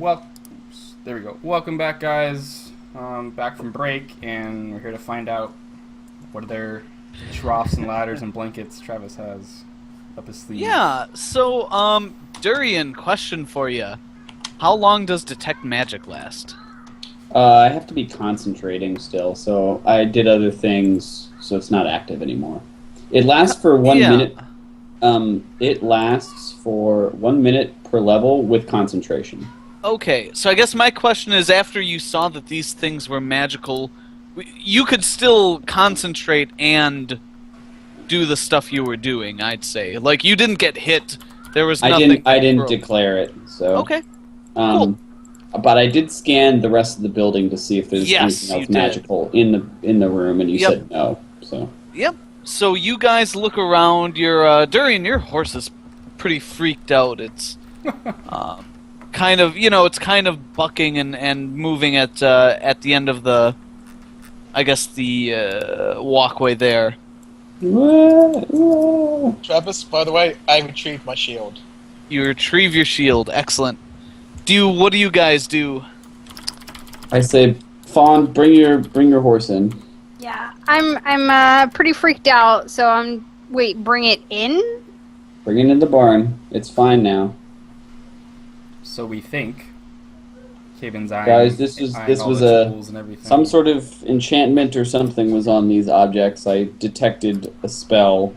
Well, there we go. Welcome back, guys. Back from break, and we're here to find out what other troughs and ladders and blankets Travis has up his sleeve. Yeah, so, Durian, question for you. How long does Detect Magic last? I have to be concentrating still, so I did other things, so it's not active anymore. It lasts for 1 minute. It lasts for 1 minute per level with concentration. Okay, so I guess my question is, after you saw that these things were magical, you could still concentrate and do the stuff you were doing, I'd say. Like, you didn't get hit. There was nothing. I didn't declare it, so... Okay, cool. But I did scan the rest of the building to see if there's anything else magical in the room, and you said no. So. Yep. So you guys look around. Durian, your horse is pretty freaked out. It's kind of, it's kind of bucking and moving at the end of the, I guess, the walkway there. Travis, by the way, I retrieved my shield. You retrieve your shield. Excellent. What do you guys do? I say, Fawn, bring your horse in. Yeah, I'm pretty freaked out. So bring it in? Bring it in the barn. It's fine now. So we think. Kaven's eye. Guys, this was some sort of enchantment or something was on these objects. I detected a spell.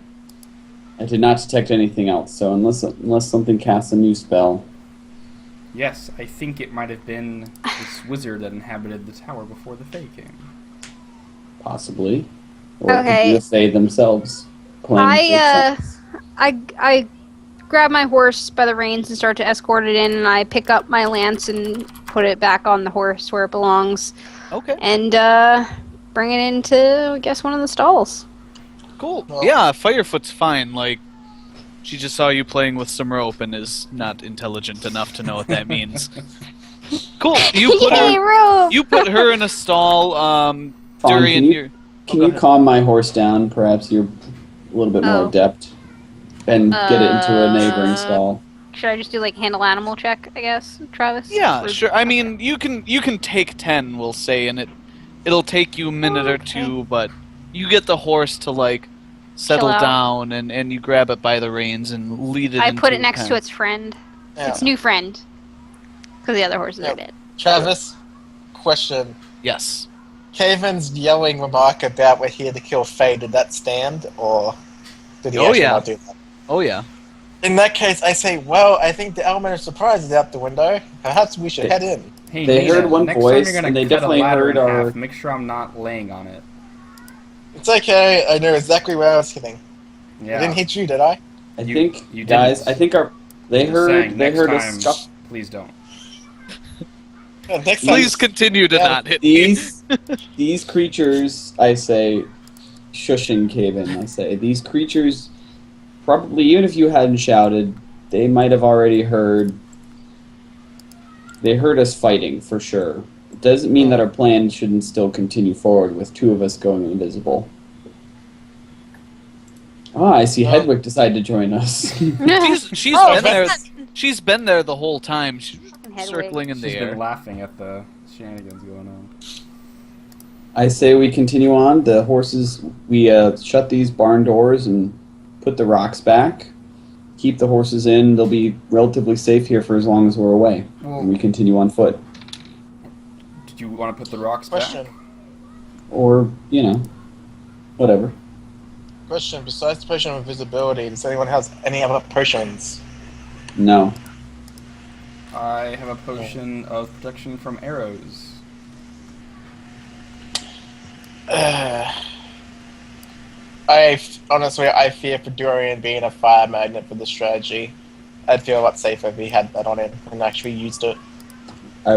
I did not detect anything else. So unless something casts a new spell. Yes, I think it might have been this wizard that inhabited the tower before the Fae came. Possibly. Or okay. The Fae themselves. I grab my horse by the reins and start to escort it in, and I pick up my lance and put it back on the horse where it belongs. Okay. And bring it into, I guess, one of the stalls. Cool. Yeah, Firefoot's fine. Like, she just saw you playing with some rope and is not intelligent enough to know what that means. Cool. You put her in a stall. Durian, can you calm my horse down? Perhaps you're a little bit more adept, and get it into a neighboring stall. Should I just do handle animal check? I guess, Travis. Yeah, sure. I mean, you can take 10, we'll say, and it'll take you a minute or two, but you get the horse to settle down, and you grab it by the reins and lead it. I put it next to its friend, its new friend, because the other horses are dead. Travis, question. Yes. Kaven's yelling remark about we're here to kill Fae, did that stand, or did he actually not do that? Oh yeah. In that case, I say, well, I think the element of surprise is out the window. Perhaps we should head in. Hey, they Nina, heard one next voice, time you're and they cut definitely a ladder heard in our... half. Make sure I'm not laying on it. It's okay, I know exactly where I was hitting. Yeah. I didn't hit you, did I? I think, guys, I think they heard us stuff. Please don't. Please continue to not hit these creatures, I say, shushing Kaven, I say, these creatures, probably, even if you hadn't shouted, they might have already heard, they heard us fighting, for sure. It doesn't mean that our plan shouldn't still continue forward with two of us going invisible. I see Hedwig decided to join us. She's been there the whole time. She's circling in the air. She's been laughing at the shenanigans going on. I say we continue on. The horses, we shut these barn doors and put the rocks back. Keep the horses in. They'll be relatively safe here for as long as we're away. And we continue on foot. Did you want to put the rocks back? Or, whatever. Question, besides the potion of invisibility, does anyone have any other potions? No. I have a potion of protection from arrows. Honestly, I fear for Durian being a fire magnet for the strategy. I'd feel a lot safer if he had that on him and actually used it. I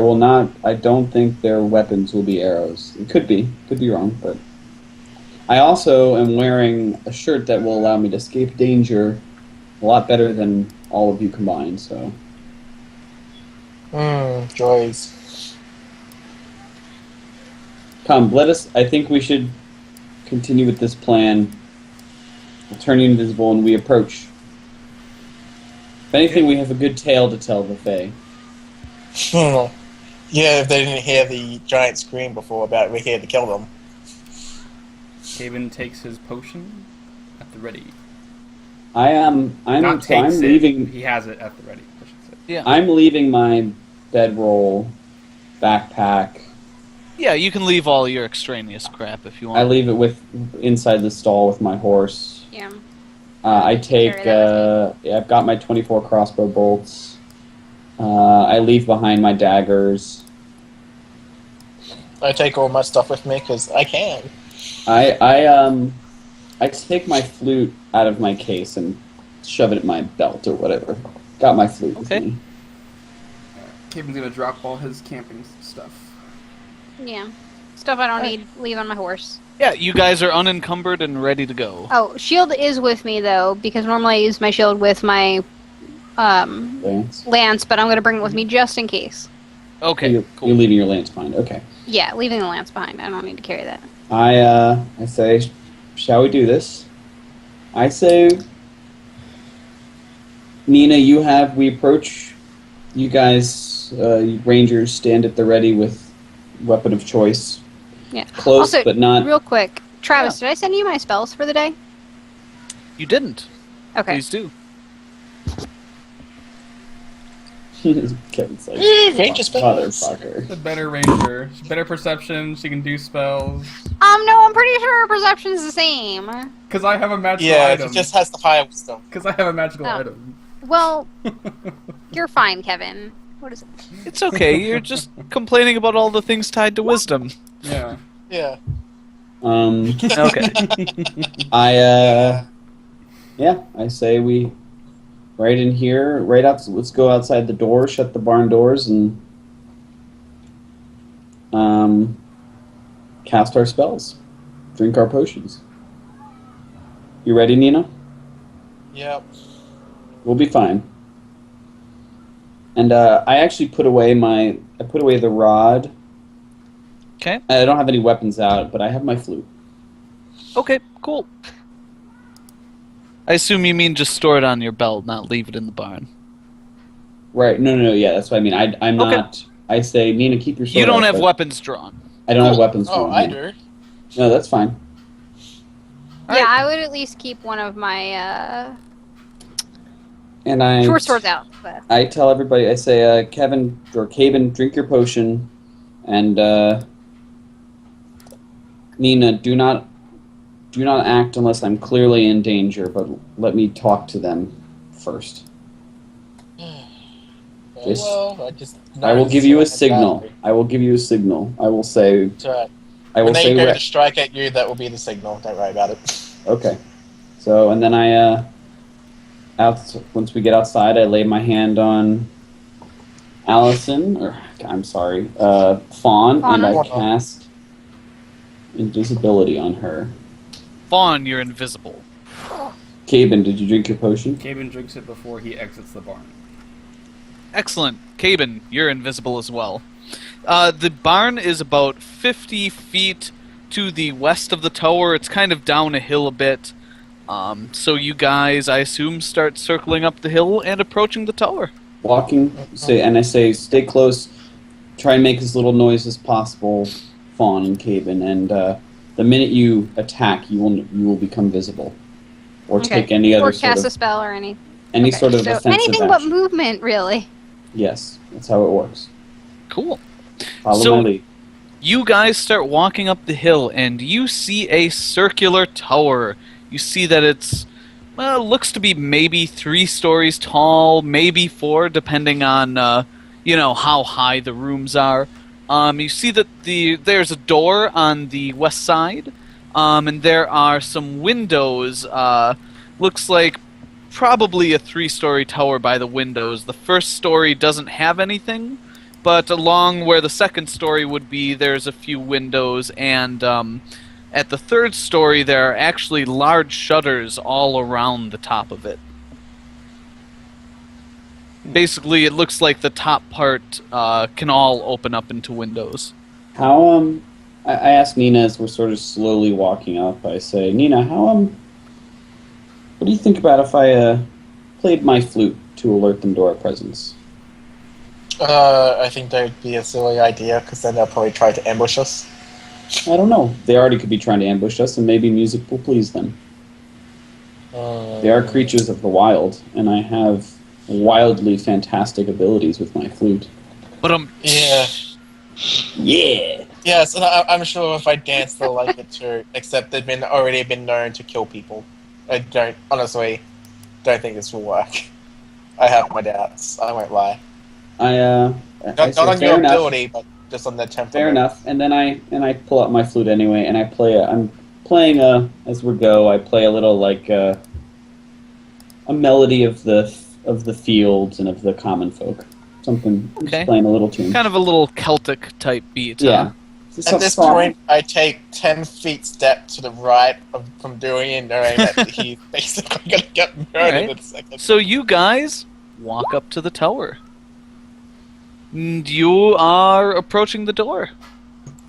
don't think their weapons will be arrows. It could be wrong, but... I also am wearing a shirt that will allow me to escape danger a lot better than all of you combined, so... Joys. Come, I think we should continue with this plan. We'll turn invisible and we approach. If anything, we have a good tale to tell the Fae. Yeah, if they didn't hear the giant scream before about we're here to kill them. Caven takes his potion at the ready. I'm Not so I'm takes it. leaving. He has it at the ready. I should say. Yeah. I'm leaving my bedroll, backpack. Yeah, you can leave all your extraneous crap if you want. I leave it with inside the stall with my horse. Yeah. I take. Carry that I've got my 24 crossbow bolts. I leave behind my daggers. I take all my stuff with me because I can. I take my flute out of my case and shove it in my belt or whatever. Got my flute Okay. with me. Caven's gonna drop all his camping stuff. Yeah. Stuff I don't need, leave on my horse. Yeah, you guys are unencumbered and ready to go. Oh, shield is with me though, because normally I use my shield with my Lance. lance, but I'm gonna bring it with me just in case. Okay, You're cool. leaving your lance behind. Okay. Yeah, leaving the lance behind. I don't need to carry that. I say, shall we do this? I say, Nina, we approach. You guys, you rangers, stand at the ready with weapon of choice. Yeah. Close, Also, but not. real quick, Travis, did I send you my spells for the day? You didn't. Okay. Please do. Kevin's like, Ranger spells. motherfucker. The better ranger, better perception. She can do spells. No, I'm pretty sure perception's the same. Cause I have a magical Yeah, item. it just has the higher wisdom. Cause I have a magical Oh. item. Well, you're fine, Kevin. What is it? It's okay. You're just complaining about all the things tied to wisdom. Yeah. Yeah. Okay. I say we right in here, right out. Let's go outside the door, shut the barn doors, and cast our spells, drink our potions. You ready, Nina? Yep. We'll be fine. And I actually put away the rod. Okay. I don't have any weapons out, but I have my flute. Okay, cool. I assume you mean just store it on your belt, not leave it in the barn. Right? No, yeah, that's what I mean. I'm Okay. not. I say, Nina, keep your sword. You don't out, have but weapons drawn. I don't have Cool. weapons. Oh, drawn, I no. do. No, that's fine. Yeah, I would at least keep one of my And I short swords out. But I tell everybody. I say, Kevin or Caven, drink your potion, and Nina, do not act unless I'm clearly in danger. But let me talk to them first. Very well, I will give you a signal. I will give you a signel. I will say. That's right. I will When they say. go to strike at you, that will be the signal. Don't worry about it. Okay. So, and then once we get outside, I lay my hand on Allison, or I'm sorry, Fawn, and I Fauna. cast invisibility on her. Fawn, you're invisible. Caven, did you drink your potion? Caven drinks it before he exits the barn. Excellent. Caben, you're invisible as well. The barn is about 50 feet to the west of the tower. It's kind of down a hill a bit. So you guys, I assume, start circling up the hill and approaching the tower. Walking, and I say, stay close, try and make as little noise as possible, Fawn and Caven, and the minute you attack, you will become visible. Or take any other or sort cast of a spell or anything. any sort of so offensive anything but action. movement, really. Yes, that's how it works. Cool. Follow So- my lead. You guys start walking up the hill, and you see a circular tower. You see that it's, well, it looks to be maybe 3 stories tall, maybe 4, depending on, how high the rooms are. You see that there's a door on the west side, and there are some windows. Looks like probably a 3-story tower by the windows. The first story doesn't have anything. But along where the second story would be, there's a few windows, and at the third story, there are actually large shutters all around the top of it. Basically, it looks like the top part can all open up into windows. How I ask Nina as we're sort of slowly walking up. I say, Nina, what do you think about if I played my flute to alert them to our presence? I think that would be a silly idea, because then they'll probably try to ambush us. I don't know. They already could be trying to ambush us, and maybe music will please them. They are creatures of the wild, and I have wildly fantastic abilities with my flute. But Yeah. Yeah! Yes, and I'm sure if I dance, they'll like it too. Except they've already been known to kill people. I honestly don't think this will work. I have my doubts. I won't lie. I Not say, on fair your enough. ability, but just on their temperament. Fair enough. And then I pull out my flute anyway, and I'm playing as we go. I play a little like a melody of the fields and of the common folk. Something. Okay. Just playing a little tune. kind of a little Celtic type beat. Yeah. At this point, I take 10 feet step to the right from Durian, knowing that he's basically going to get murdered Alright. in a second. So you guys walk up to the tower. And you are approaching the door.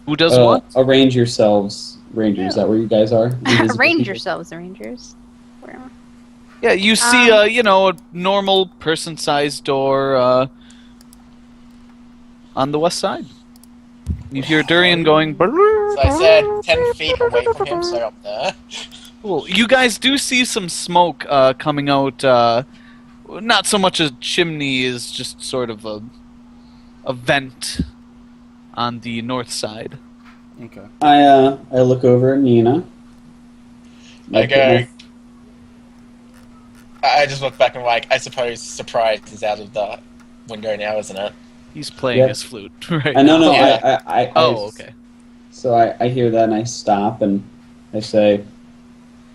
Who does what? Arrange yourselves, Rangers. Is that where you guys are? Invisible Arrange people? yourselves, the Rangers. Whatever. Yeah, you see, a normal person-sized door on the west side. You hear Durian going. So I said 10 feet away from him, so up there. Cool. You guys do see some smoke coming out. Not so much a chimney as just sort of a vent on the north side. Okay. I look over at Nina. I put go. my- I just look back and like, I suppose surprise is out of the window now, isn't it? He's playing Yeah. his flute right I now. no. Yeah. Oh, okay. So I hear that and I stop and I say,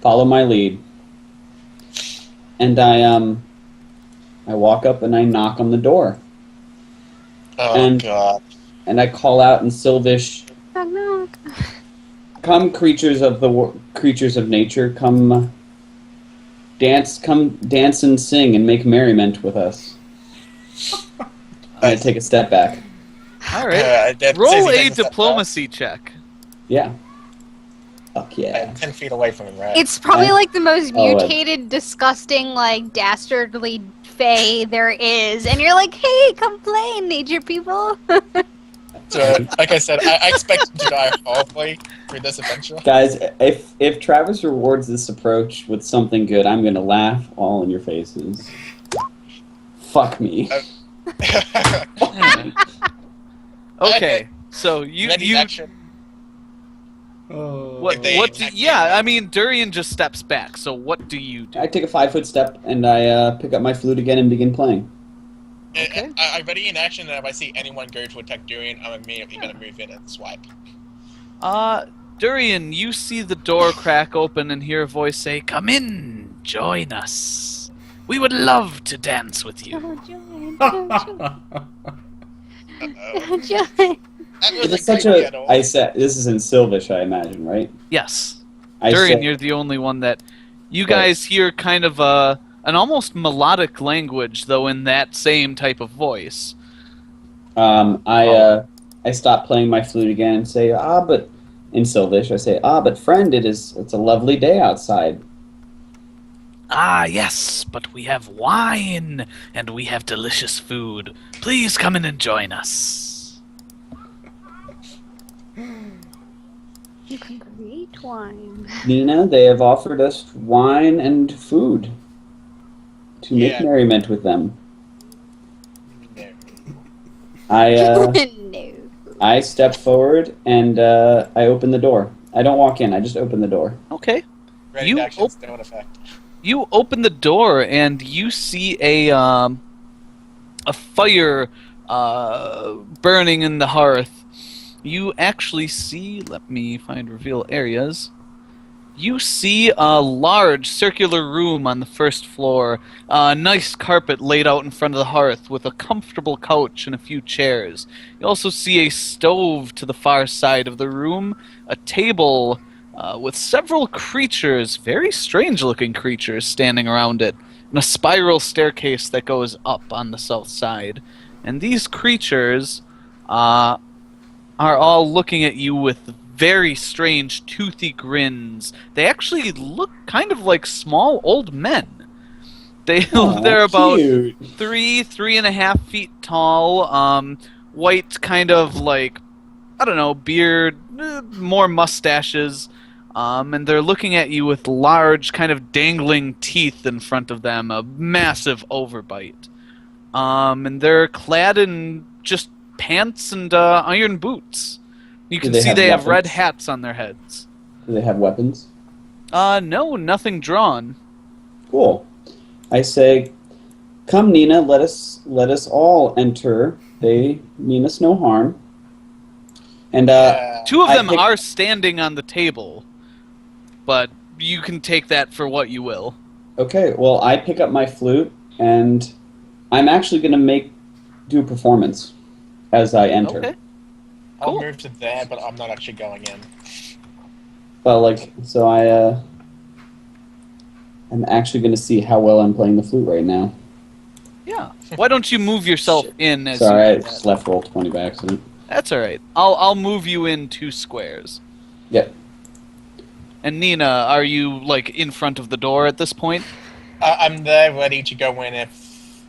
"Follow my lead." And I walk up and I knock on the door Oh And- god. and I call out in Sylvish, Knock, knock. "Come, creatures of nature, come dance and sing and make merriment with us." I take a step back. All right. That Roll says he a takes step diplomacy check. Yeah. Fuck back. yeah. 10 feet away from him, right? It's probably Yeah. like the most Oh, mutated, disgusting, like dastardly fae there is, and you're like, "Hey, come play, nature people." So, like I said, I expect him to die horribly through this adventure. Guys, if Travis rewards this approach with something good, I'm gonna laugh all in your faces. Fuck me. Okay, so you Ready action. what If they what? attack Yeah, I mean Durian just steps back. So what do you do? I take a 5-foot step and I pick up my flute again and begin playing. Okay. I'm ready in action, and if I see anyone go to attack Durian, I'm immediately going to move in and swipe. Durian, you see the door crack open and hear a voice say, "Come in, join us. We would love to dance with you." Oh, join, join, Uh-oh. join. That was It's such creepy at all. I said this is in Sylvish, I imagine, right? Yes. I Durian, say, you're the only one that you guys hear kind of an almost melodic language, though in that same type of voice. I stop playing my flute again and say, but in Sylvish I say, but friend, it's a lovely day outside. Ah, yes, but we have wine and we have delicious food. Please come in and join us. You can create wine. Nina, they have offered us wine and food to make Yeah. merriment with them. No. No. I step forward and I open the door. I don't walk in. I just open the door. Okay. Ready You action, still in effect. You open the door and you see a fire burning in the hearth. You actually see, let me find reveal areas. You see a large circular room on the first floor, a nice carpet laid out in front of the hearth with a comfortable couch and a few chairs. You also see a stove to the far side of the room, a table with several creatures, very strange-looking creatures, standing around it, and a spiral staircase that goes up on the south side. And these creatures are all looking at you with very strange, toothy grins. They actually look kind of like small old men. They're about cute. 3.5 feet tall. White, kind of like, I don't know, beard, more mustaches. And they're looking at you with large, kind of dangling teeth in front of them, a massive overbite. And they're clad in just pants and iron boots. You Do can they see have they have red weapons? hats on their heads. Do they have weapons? No, nothing drawn. Cool. I say, come, Nina. Let us all enter. They mean us no harm. And Two of I them pick- are standing on the table, but you can take that for what you will. Okay. Well, I pick up my flute, and I'm actually gonna do a performance as I enter. Okay. I'll Cool. move to there, but I'm not actually going in. Well, I'm actually gonna see how well I'm playing the flute right now. Yeah. Why don't you move yourself in as Sorry, I you do just that? left roll 20 by accident. That's all right. I'll move you in 2 squares. Yep. And Nina, are you like in front of the door at this point? I'm there ready to go in if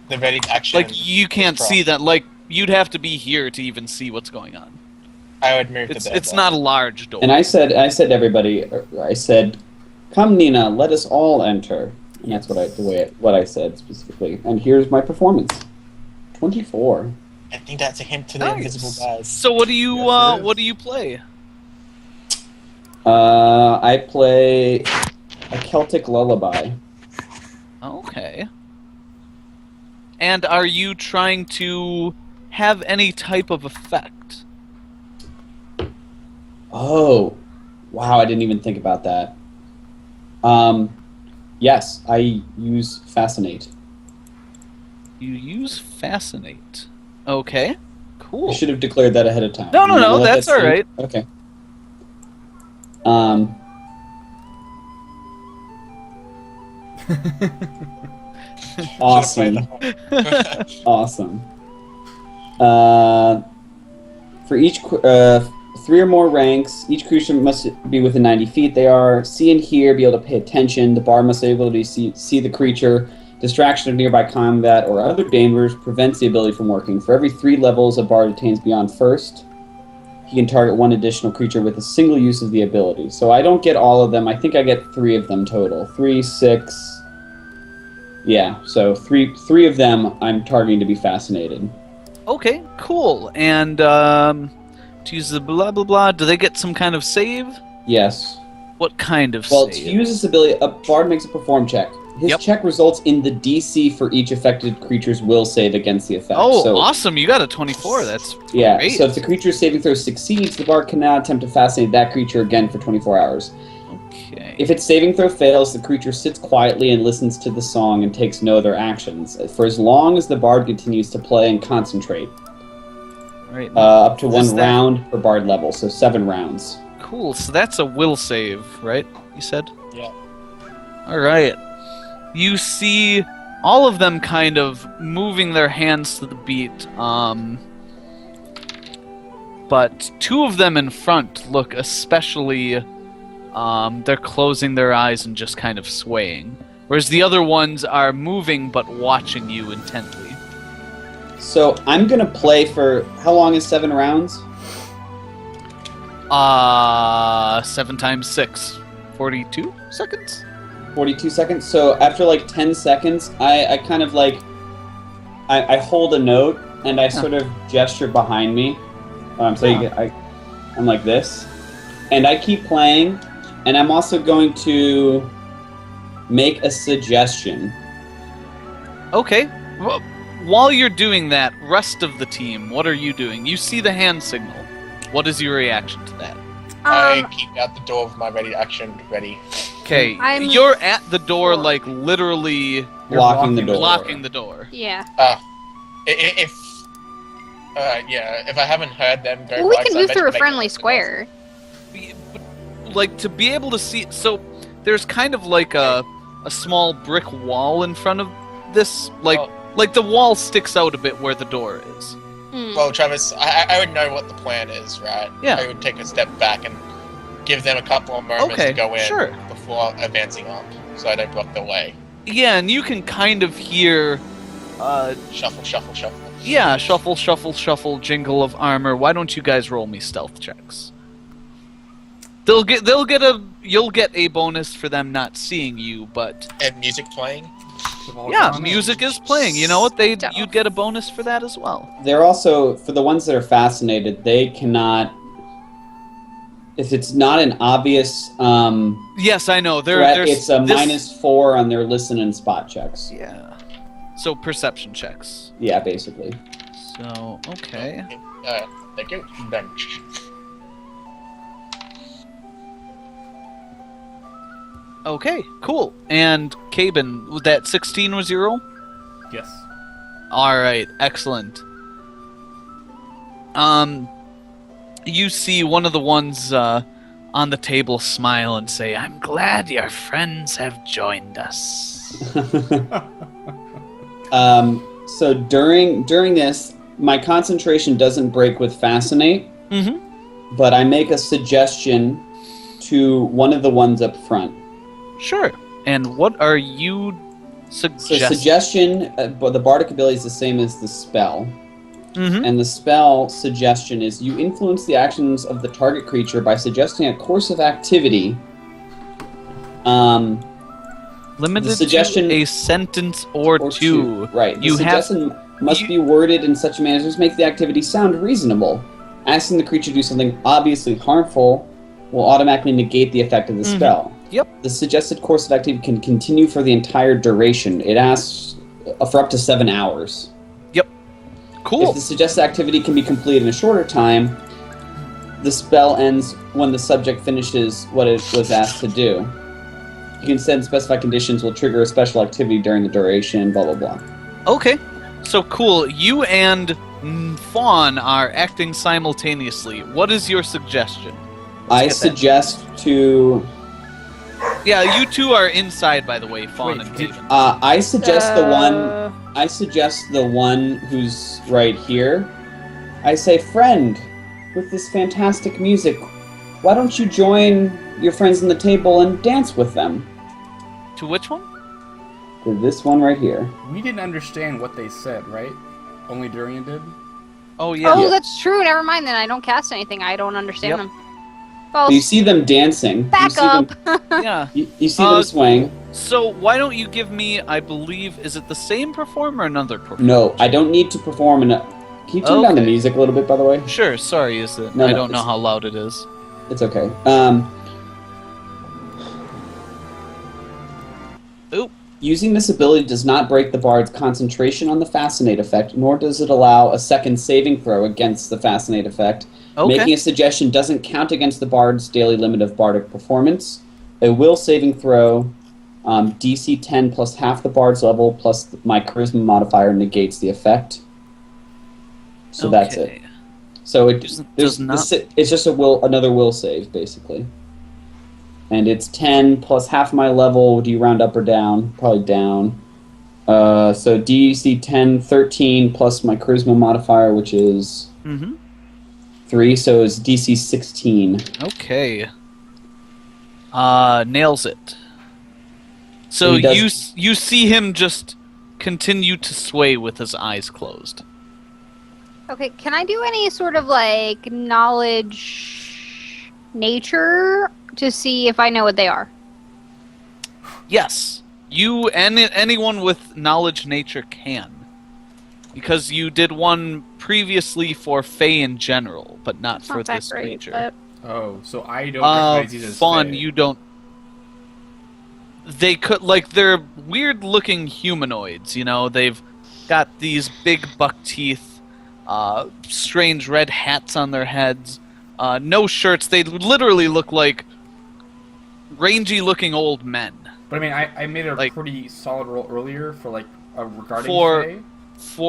the ready action. Like you can't is see crossed. that. Like you'd have to be here to even see what's going on. I would move It's to there. it's not a large door. And I said to everybody, I said, "Come, Nina, let us all enter." And that's what I said specifically. And here's my performance. 24. I think that's a hint to the Nice. invisible guys. So what do you Yes, it is. what do you play? I play a Celtic lullaby. Okay. And are you trying to have any type of effect? Oh, wow! I didn't even think about that. Yes, I use fascinate. You use fascinate. Okay. Cool. I should have declared that ahead of time. No, You wanna let that's that all sink? right. Okay. Awesome. Awesome. For each 3 or more ranks, each creature must be within 90 feet. They are see and hear, be able to pay attention. The bard must be able to see the creature. Distraction of nearby combat or other dangers prevents the ability from working. For every 3 levels a bard attains beyond first, he can target 1 additional creature with a single use of the ability. So I don't get all of them. I think I get 3 of them total. 3, 6. Yeah, so three of them I'm targeting to be fascinated. Okay, cool. And to use the blah blah blah, do they get some kind of save? Yes. What kind of Well, save? to use this ability, a bard makes a perform check. His Yep. check results in the DC for each affected creature's will save against the effect. Oh, so, awesome! You got a 24. That's yeah. great. So if the creature's saving throw succeeds, the bard can now attempt to fascinate that creature again for 24 hours. okay. If its saving throw fails, the creature sits quietly and listens to the song and takes no other actions for as long as the bard continues to play and concentrate. Right. Up to Is 1 that- round per bard level, so 7 rounds. Cool. So that's a will save, right? You said. Yeah. All right. You see all of them kind of moving their hands to the beat. But 2 of them in front look especially. They're closing their eyes and just kind of swaying, whereas the other ones are moving but watching you intently. So I'm gonna play for how long is 7 rounds? 7 times 6, 42 seconds. 42 seconds. So after like 10 seconds, I kind of like I hold a note and I sort of gesture behind me. So I'm like this, and I keep playing, and I'm also going to make a suggestion. Okay. Well, while you're doing that, rest of the team, what are you doing? You see the hand signal. What is your reaction to that? I keep out the door with my ready action ready. Okay, I'm- you're at the door, like literally Blocking the door. blocking the door. Yeah. If if I haven't heard them go Well, we by, can 'cause I move bet through you a they friendly can- square. Like to be able to see. So there's kind of like a small brick wall in front of this. Like the wall sticks out a bit where the door is. Hmm. Well, Travis, I would know what the plan is, right? Yeah. I would take a step back and give them a couple of moments Okay, to go in sure. before advancing up, so I don't block the way. Yeah, and you can kind of hear, Shuffle, shuffle, shuffle. yeah, shuffle, shuffle, shuffle, jingle of armor. Why don't you guys roll me stealth checks? You'll get a bonus for them not seeing you, but And music playing. yeah, music is playing. You know what? Stealth. You'd get a bonus for that as well. They're also, for the ones that are fascinated, they cannot. If it's not an obvious Yes, I know. threat, There's it's a this- -4 on their listen and spot checks. Yeah. So perception checks. Yeah, basically. So okay. Thank you. Done. Okay, cool. And Cabin, that 16 was your roll? Yes. Alright, excellent. You see one of the ones on the table smile and say, I'm glad your friends have joined us. So during this, my concentration doesn't break with fascinate, Mm-hmm. but I make a suggestion to one of the ones up front. Sure. And what are you So suggesting? suggestion, but the bardic ability is the same as the spell. Mm-hmm. And the spell suggestion is you influence the actions of the target creature by suggesting a course of activity. Limited the suggestion- to a sentence or two. Right. The You have- suggestion must be worded in such a manner as to make the activity sound reasonable. Asking the creature to do something obviously harmful will automatically negate the effect of the spell. Yep. The suggested course of activity can continue for the entire duration. It asks for up to 7 hours. Cool. If the suggested activity can be completed in a shorter time, the spell ends when the subject finishes what it was asked to do. You can set specified conditions will trigger a special activity during the duration, blah, blah, blah. Okay. So cool. You and Fawn are acting simultaneously. What is your suggestion? I get that. suggest to... Yeah, you two are inside, by the way, Fawn Wait, and did- Kaven. I suggest the one... Uh, I suggest the one who's right here. I say, friend, with this fantastic music, why don't you join your friends on the table and dance with them? To which one? To this one right here. We didn't understand what they said, right? Only Durian did? Oh, yeah. Oh, that's true. Never mind then. I don't cast anything. I don't understand Yep. them. Well, But you see them dancing. back you see up. Them, Yeah. you see them swaying. So why don't you give me, I believe, is it the same performer or another performer? No, I don't need to perform an... Can you turn down the Okay. music a little bit, by the way? Sure, sorry, is it? No, I no, don't know it's- how loud it is. It's okay. Oop. Using this ability does not break the bard's concentration on the Fascinate effect, nor does it allow a second saving throw against the Fascinate effect. Okay. Making a suggestion doesn't count against the bard's daily limit of bardic performance. A will saving throw, DC 10 plus half the bard's level plus my charisma modifier negates the effect. So that's it. Okay. So it Does there's not- it's just another will save basically, and it's 10 plus half my level. Do you round up or down? Probably down. So DC 10, 13 plus my charisma modifier, which is Mm-hmm. 3. So it's DC 16. Okay. Nails it. So He does- you see him just continue to sway with his eyes closed. Okay, can I do any sort of like knowledge nature to see if I know what they are? Yes, you and anyone with knowledge nature can, because you did one previously for Fae in general, but not It's for not that this great, creature. but Oh, so I don't recognize these as Fawn, Fae. you don't. They could they're weird-looking humanoids. You know, they've got these big buck teeth, strange red hats on their heads, no shirts. They literally look like rangy-looking old men. But I mean, I made a Like- pretty solid roll earlier for like regarding For- Fae,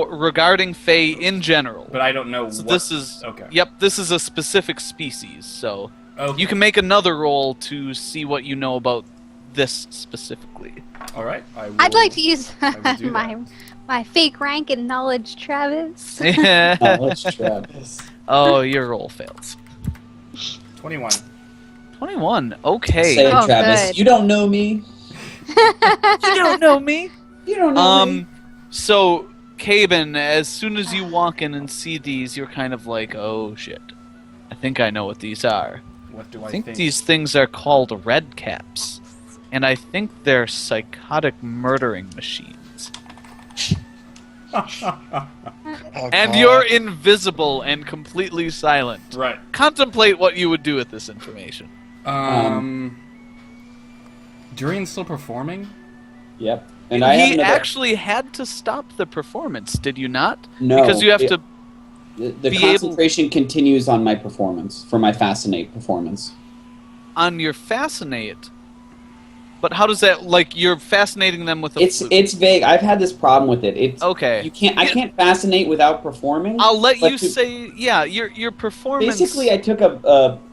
Regarding Fae in general. but I don't know So what. this is okay. Yep, this is a specific species. So Okay. you can make another roll to see what you know about this specifically. All right. I'd like to use I will do my fake rank in knowledge, Travis. Let's Travis. Oh, your roll fails. 21. 21. Okay. Say it, Oh, Travis. good. You don't know me. You don't know me. You don't know me. So, Caben, as soon as you walk in and see these, you're kind of like, oh shit. I think I know what these are. What do I think these things are called red caps. And I think they're psychotic murdering machines. Oh, And God. you're invisible and completely silent. Right. Contemplate what you would do with this information. Durian's still performing? Yep. And I have He another. actually had to stop the performance, did you not? No, Because you have to... The be able- concentration continues on my performance, for my Fascinate performance. On your Fascinate. But how does that... Like, you're fascinating them with a flute. It's vague. I've had this problem with it. It's Okay. You can't. I can't fascinate without performing. I'll let but you to- say... Yeah, your performance... Basically, I took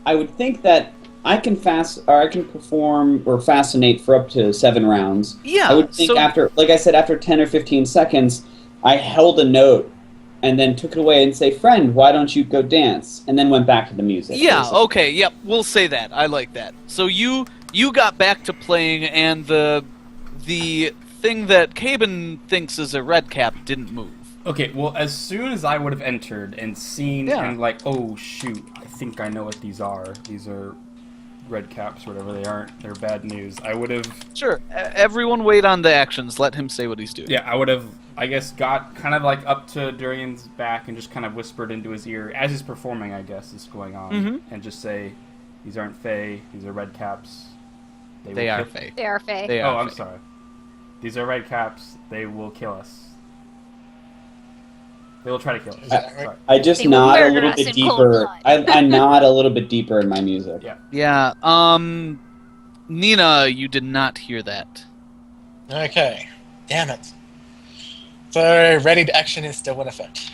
I would think that I can perform or fascinate for up to 7 rounds. Yeah, I would think so- after, like I said, after 10 or 15 seconds, I held a note and then took it away and say, "Friend, why don't you go dance?" And then went back to the music. Yeah, basically. okay, yep, we'll say that. I like that. So you got back to playing, and the thing that Caben thinks is a red cap didn't move. Okay, well, as soon as I would have entered and seen Yeah. and like, oh shoot, I think I know what these are. These are red caps, whatever they aren't. They're bad news. I would have, Sure, everyone wait on the actions. Let him say what he's doing. yeah, I would have, I guess, got kind of like up to Durian's back and just kind of whispered into his ear as he's performing, I guess, is going on, Mhm. and just say, these aren't Fae, these are red caps. They will are kill- fake. They are fake. They Oh, are I'm fake. sorry. These are red caps. They will kill us. They will try to kill us. Is that right? Sorry. I just They will nod a murder little us bit in cold deeper. blood. I nod a little bit deeper in my music. Yeah. Yeah, Nina, you did not hear that. Okay. Damn it. So, ready to action is still in effect.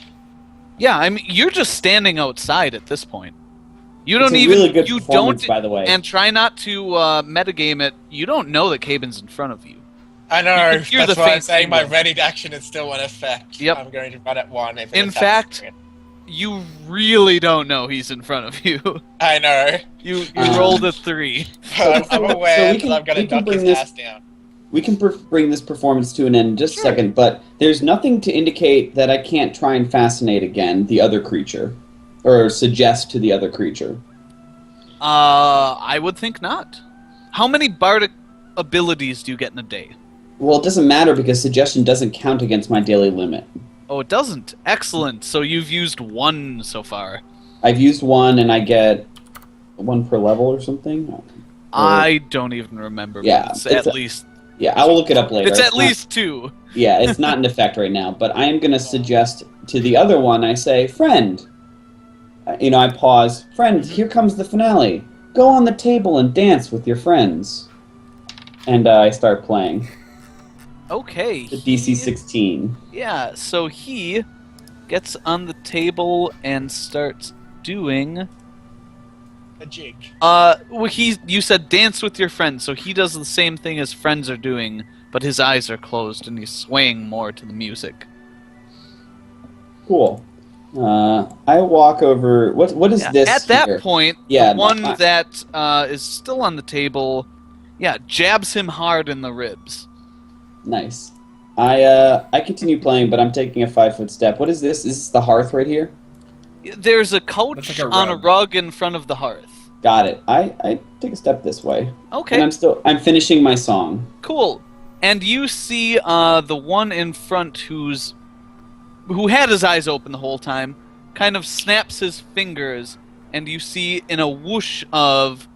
Yeah, I mean, you're just standing outside at this point. You It's don't a even... really good you performance, don't... by the way. And try not to metagame it. You don't know that Caben's in front of you. I know, You can hear that's the why I'm faint saying my tingling. ready to action is still in effect. Yep. I'm going to run at 1. If it In attacks fact- me. You really don't know he's in front of you. I know. You Um, rolled a 3. I'm aware we can- that I'm going we to can knock bring his this- ass down. We can bring this performance to an end in just Sure. a second, but there's nothing to indicate that I can't try and fascinate again the other creature, or suggest to the other creature. I would think not. How many bardic abilities do you get in a day? Well, it doesn't matter because suggestion doesn't count against my daily limit. Oh, it doesn't. Excellent. So you've used 1 so far. I've used 1 and I get 1 per level or something. I don't even remember. But Yeah, it's it's at a- least. Yeah, I will look it up later. It's at not- least 2. Yeah, it's not in effect right now, but I am going to suggest to the other one, I say, "Friend." I pause. "Friend, here comes the finale. Go on the table and dance with your friends." And I start playing Okay. the DC 16. Yeah. So he gets on the table and starts doing. A jig. Well, you said dance with your friends, so he does the same thing as friends are doing, but his eyes are closed and he's swaying more to the music. Cool. I walk over. What is Yeah, this? at that here? point, Yeah, the one my- that is still on the table, jabs him hard in the ribs. Nice. I continue playing, but I'm taking a 5-foot step. What is this? Is this the hearth right here? There's a couch Looks like a on a rug. rug in front of the hearth. Got it. I take a step this way, Okay, and I'm finishing my song. cool. And you see the one in front who had his eyes open the whole time, kind of snaps his fingers, and you see in a whoosh of...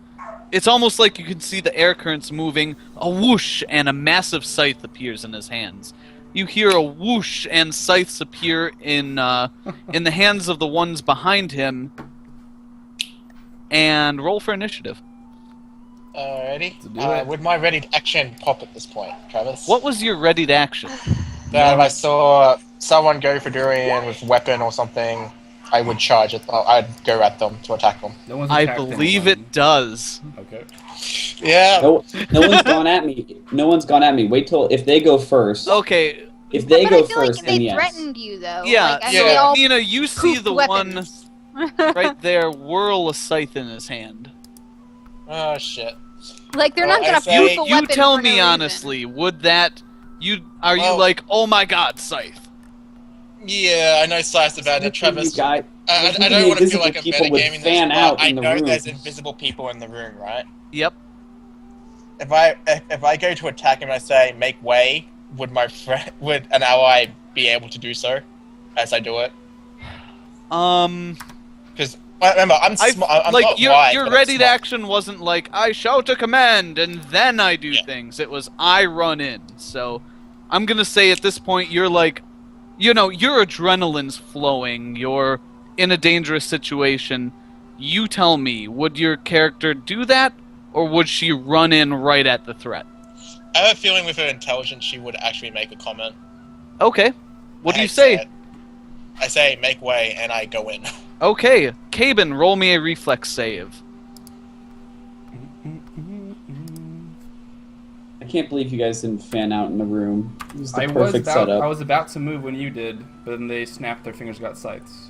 It's almost like you can see the air currents moving, a whoosh, and a massive scythe appears in his hands. You hear a whoosh, and scythes appear in the hands of the ones behind him. And roll for initiative. Alrighty. To do it. Would my ready to action pop at this point, Travis? What was your ready to action? That if I saw someone go for Durian with weapon or something, I would charge it. I'd go at them to attack them. No one's I attacked believe anyone. it does. Okay. Yeah. No one's gone at me. No one's gone at me. Wait till if they go first. Okay, If they but go I feel first, like then they yes. threatened you though. yeah, Like, I yeah. know they all Nina, you see poofed the weapons. one right there whirl a scythe in his hand. Oh shit. Like they're Well, not gonna I say- proof a You weapon tell for me no reason. honestly, would that you Well- like, oh my god, Scythe? Yeah, I know Scythe's about it, You Travis. guys, I the don't want to feel invisible like I'm people would metagaming this, fan but out I in the know room. there's invisible people in the room, right? Yep. If I go to attack him and I say make way, would an ally be able to do so as I do it? Because remember, I'm like not your wise, your but I'm ready to smart. action wasn't like I shout a command and then I do Yeah. things. It was I run in. So I'm gonna say at this point you're like, your adrenaline's flowing. You're in a dangerous situation. You tell me, would your character do that, or would she run in right at the threat? I have a feeling with her intelligence, she would actually make a comment. Okay. What do I you say? said- I say make way, and I go in. Okay, Caben, roll me a reflex save. I can't believe you guys didn't fan out in the room. It was the I perfect setup. was about to move when you did, but then they snapped their fingers, got sights.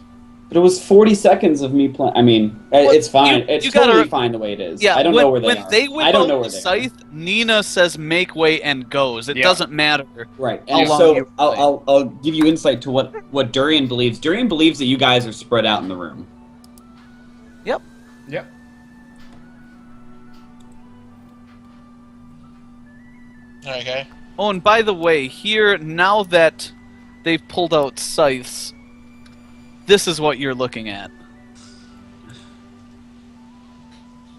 But it was 40 seconds of me playing. I mean, it's fine. you It's gotta- totally fine the way it is. Yeah, I don't when, know where they when are. they whip I don't out know the where they scythe, Nina says make way and goes. It Yeah. doesn't matter. are. Right. how And long so you I'll give you insight to what Durian believes. Durian believes that you guys are spread out in the room. Yep. Okay. Oh, and by the way, here, now that they've pulled out scythes, this is what you're looking at.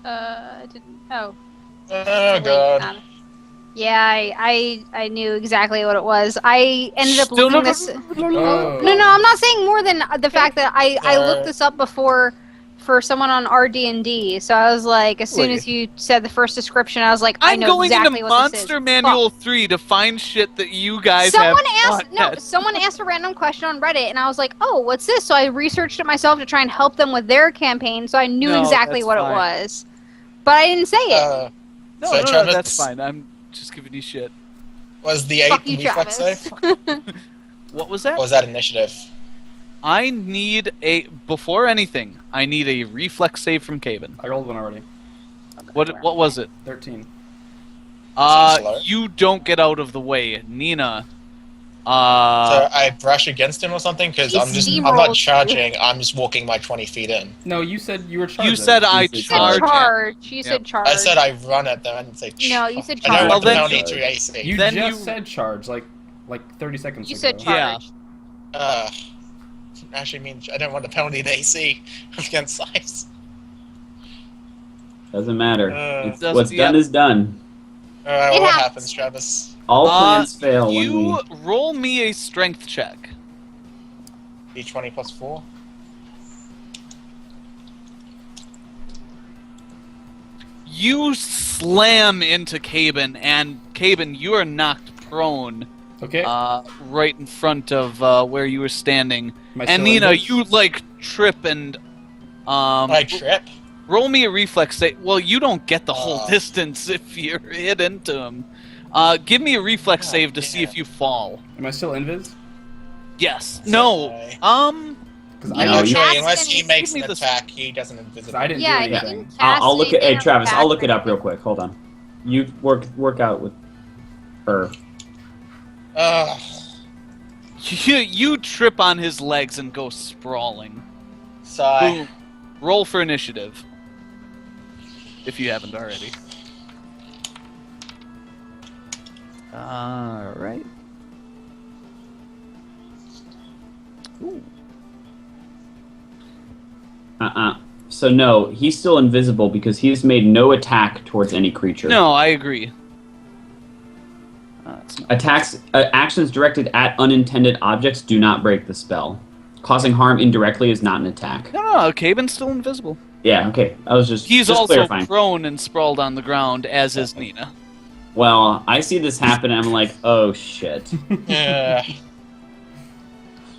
Oh. Oh Wait, god. Yeah, I knew exactly what it was. I ended up Still looking never- this. Oh. No, I'm not saying more than the fact that I looked Uh, this up before for someone on RD&D. So I was like, as soon Really? as you said the first description, I was like, I I'm know going exactly into what this is. Monster Manual 3 to find shit that you guys Someone have asked not had. someone asked a random question on Reddit, and I was like, "Oh, what's this?" So I researched it myself to try and help them with their campaign, so I knew No, exactly that's what fine. it was. But I didn't say it. No, So no, no, Travis- that's fine. I'm just giving you shit. Was the 8 Fuck you, reflex Travis. save? What was that? Or was that initiative? I need before anything, I need a reflex save from Caven. I rolled one already. What was it? 13. slow. You don't get out of the way, Nina. So I brush against him or something? Because He I'm not steamrolled charging, I'm just walking like 20 feet in. No, you said you were charged. you said I You You said charge. charge. You Yep. said charge. I said I run at them, I didn't say No, you said I know charge. Well, what the then- penalty to AC. You Then just you- said charge like 30 seconds You ago. said charge. Yeah. Actually means I don't want the penalty to AC against size. Doesn't matter. Doesn't- What's yeah. done is done. Alright, It what happens. happens, Travis? All plans fail when You we. roll me a strength check. D20 plus 4? You slam into Caben, and Caben, you are knocked prone Okay. right in front of where you were standing. Am I And still Nina, in this? you like trip and I trip? roll me a reflex save. Well, you don't get the whole Oh. distance if you're hit into him. Give me a reflex Oh, save to see damn. if you fall. Am I still invis? Yes. No. Okay. Because You I No, didn't you- cast Actually, unless he any- makes Give me an this- attack, he doesn't invisible. I didn't Yeah, do you anything. didn't cast I'll look at. Hey, anything Travis, on I'll look it up attack. real quick. Hold on. You work out with her. Ugh. You trip on his legs and go sprawling. Sigh. Boom. Roll for initiative. If you haven't already. Alright. So no, he's still invisible because he's made no attack towards any creature. No, I agree. It's not. Attacks, actions directed at unintended objects do not break the spell. Causing harm indirectly is not an attack. No, Caben's still invisible. Yeah, okay. I was just He's just also clarifying. prone and sprawled on the ground, as is Nina. Well, I see this happen and I'm like, oh shit. Yeah.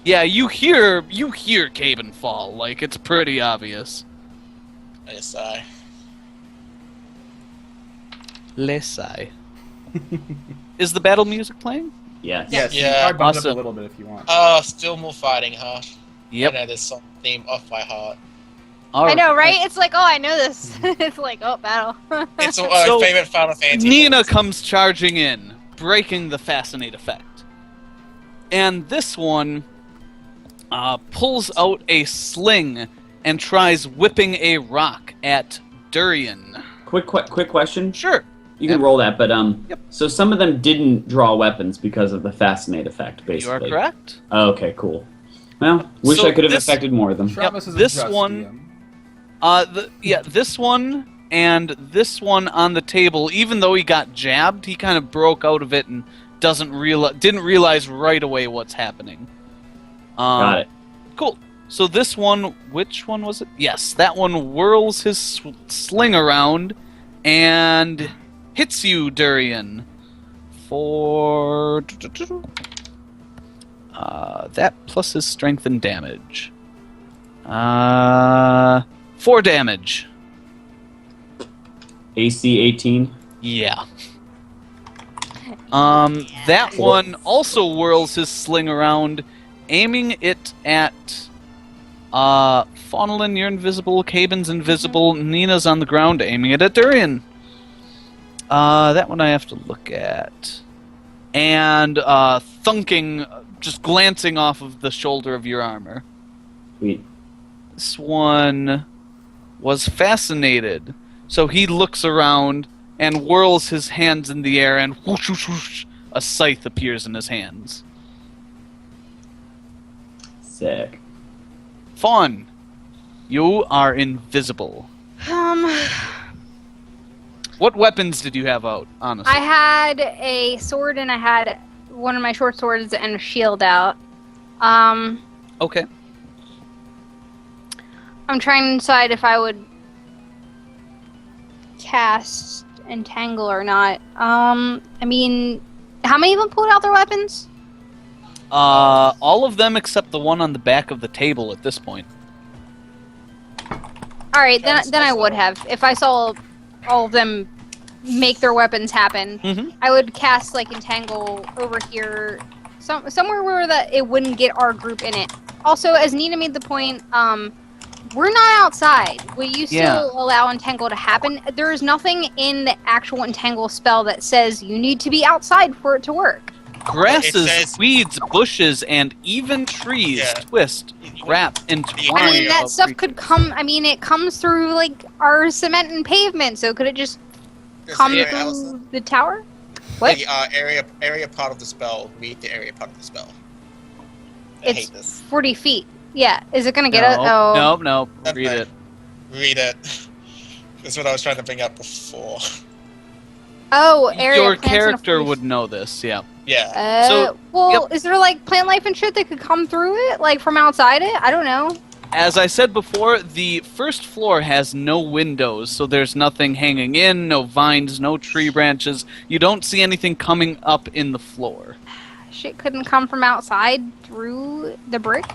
Yeah, you hear Caben fall. Like, it's pretty obvious. I just sigh. Lesai. Is the battle music playing? Yes. Yes, you Yeah. can probably bump it up Awesome. a little bit if you want. Oh, still more fighting, huh? Yep. I know this song theme off by heart. I know, right? It's like, oh, I know this. It's like, oh, battle. It's our So, favorite Final Fantasy. Nina movies. comes charging in, breaking the Fascinate effect. And this one pulls out a sling and tries whipping a rock at Durian. Quick question. Sure. You can Yep. roll that, but Yep. so some of them didn't draw weapons because of the Fascinate effect, You are basically. correct. Oh, okay, cool. Well, wish So I could have this- affected more of them. Travis is a this just one- DM. This one and this one on the table, even though he got jabbed, he kind of broke out of it and didn't realize right away what's happening. Got it. Cool. So this one, which one was it? Yes, that one whirls his sling around and hits you, Durian, for that plus his strength and damage. 4 damage. AC 18. Yeah. That one also whirls his sling around, aiming it at Faunalin, you're invisible, Caben's invisible, Nina's on the ground, aiming it at Durian. That one I have to look at. And thunking, just glancing off of the shoulder of your armor. Sweet. This one was fascinated. So he looks around and whirls his hands in the air, and whoosh, whoosh, whoosh, a scythe appears in his hands. Sick. Fawn, you are invisible. What weapons did you have out, honestly? I had a sword and I had one of my short swords and a shield out. Okay. I'm trying to decide if I would cast Entangle or not. I mean, how many of them pulled out their weapons? All of them except the one on the back of the table at this point. Alright, then I would have. If I saw all of them make their weapons happen, Mm-hmm. I would cast, like, Entangle over here, somewhere where it wouldn't get our group in it. Also, as Nina made the point, we're not outside. Will you still Yeah. allow Entangle to happen? There is nothing in the actual Entangle spell that says you need to be outside for it to work. Grasses, says- weeds, bushes, and even trees Yeah. twist, wrap, and I twine. I mean, Fine. that stuff could come. I mean, it comes through like our cement and pavement. So could it just come Yeah, through Allison. the tower? What? The area part of the spell meet the area part of the spell. I It's hate this. 40 feet. Yeah. Is it gonna get us? Oh. Nope. That's Read fine. it. Read it. That's what I was trying to bring up before. Oh, area. Your plants in a character 40 would know this, yeah. Yeah. So, well, is there like plant life and shit that could come through it, like from outside it? I don't know. As I said before, the first floor has no windows, so there's nothing hanging in, no vines, no tree branches. You don't see anything coming up in the floor. Shit couldn't come from outside through the brick.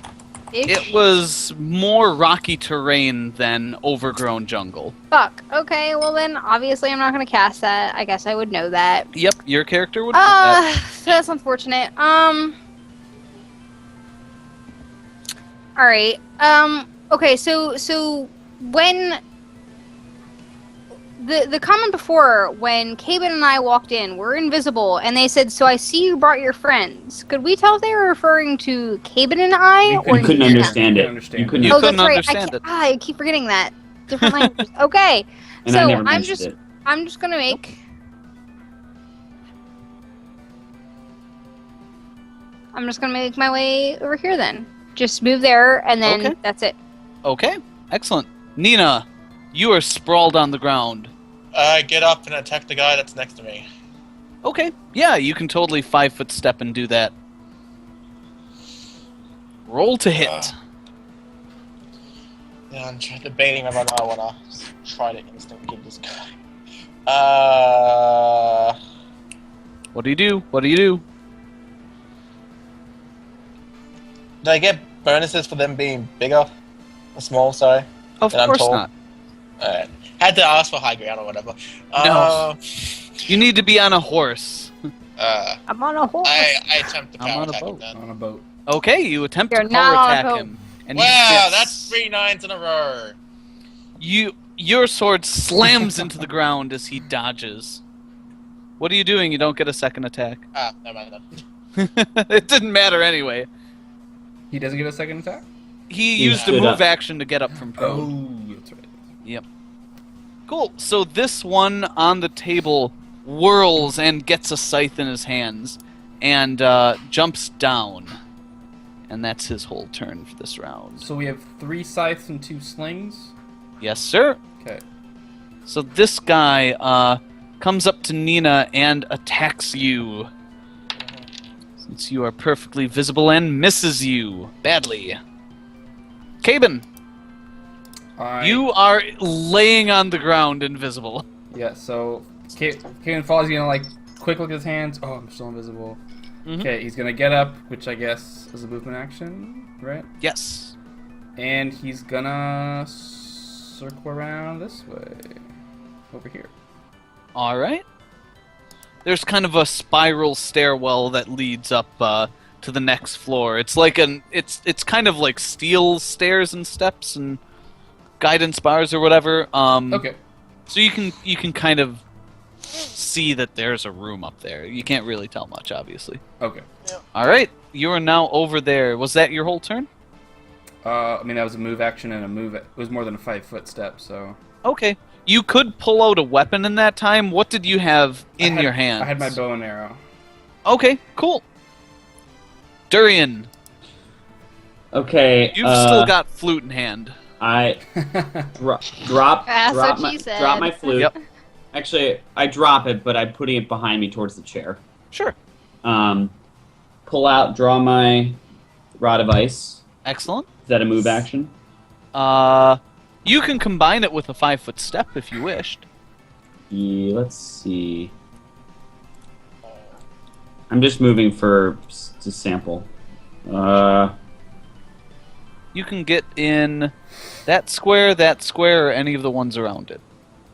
It was more rocky terrain than overgrown jungle. Fuck. Okay. Well then, obviously, I'm not gonna cast that. I guess I would know that. Yep, your character would know that. That's unfortunate. All right. Okay. So when the comment before, when Caben and I walked in, we're invisible, and they said, "So I see you brought your friends." Could we tell if they were referring to Caben and I, We or couldn't You couldn't Nina? understand it. Understand You it. couldn't. You Oh, couldn't that's right. understand it. I keep forgetting that. Different language. Okay. And so I never I'm mentioned just it. I'm just gonna make. I'm just gonna make my way over here then. Just move there, and then Okay. that's it. Okay, excellent. Nina, you are sprawled on the ground. Get up and attack the guy that's next to me. Okay, yeah, you can totally 5-foot step and do that. Roll to hit. Yeah, I'm debating whether I wanna try to instant kill this guy. What do you do? What do you do? Do I get bonuses for them being bigger? Or small, sorry? Of Then I'm course told. not. Alright. Had to ask for high ground or whatever. No. You need to be on a horse. I'm on a horse. I attempt to I'm power on a attack him boat. then. On a boat. Okay, you attempt You're to not power on a attack boat. him. And he Wow, hits. that's 3 9s in a row. Your sword slams into the ground as he dodges. What are you doing? You don't get a second attack. Ah, never mind then. It didn't matter anyway. He doesn't get a second attack? He He used a stood move up. action to get up from prone. Oh, that's right. Yep. Cool. So this one on the table whirls and gets a scythe in his hands and jumps down. And that's his whole turn for this round. So we have 3 scythes and 2 slings. Yes, sir. Okay. So this guy comes up to Nina and attacks you. Since you are perfectly visible and misses you badly. Caben, you are laying on the ground invisible. Yeah, so Kaden falls, he's gonna like quick look at his hands. Oh, I'm still invisible. Mhm. Okay, he's gonna get up, which I guess is a movement action, right? Yes. And he's gonna circle around this way. Over here. Alright. There's kind of a spiral stairwell that leads up to the next floor. It's like it's kind of like steel stairs and steps and guidance bars or whatever. Okay. So you can kind of see that there's a room up there. You can't really tell much, obviously. Okay. Alright, you are now over there. Was that your whole turn? I mean, that was a move action and a move. It was more than a 5-foot step, so. Okay. You could pull out a weapon in that time. What did you have in your hands? I had my bow and arrow. Okay, cool. Durian, Okay. you've still got flute in hand. I drop That's what my she said. drop my flute. Yep. Actually, I drop it, but I'm putting it behind me towards the chair. Sure. Pull out, draw my rod of ice. Excellent. Is that a move action? You can combine it with a 5-foot step if you wished. Yeah, let's see. I'm just moving to sample. You can get in that square, or any of the ones around it.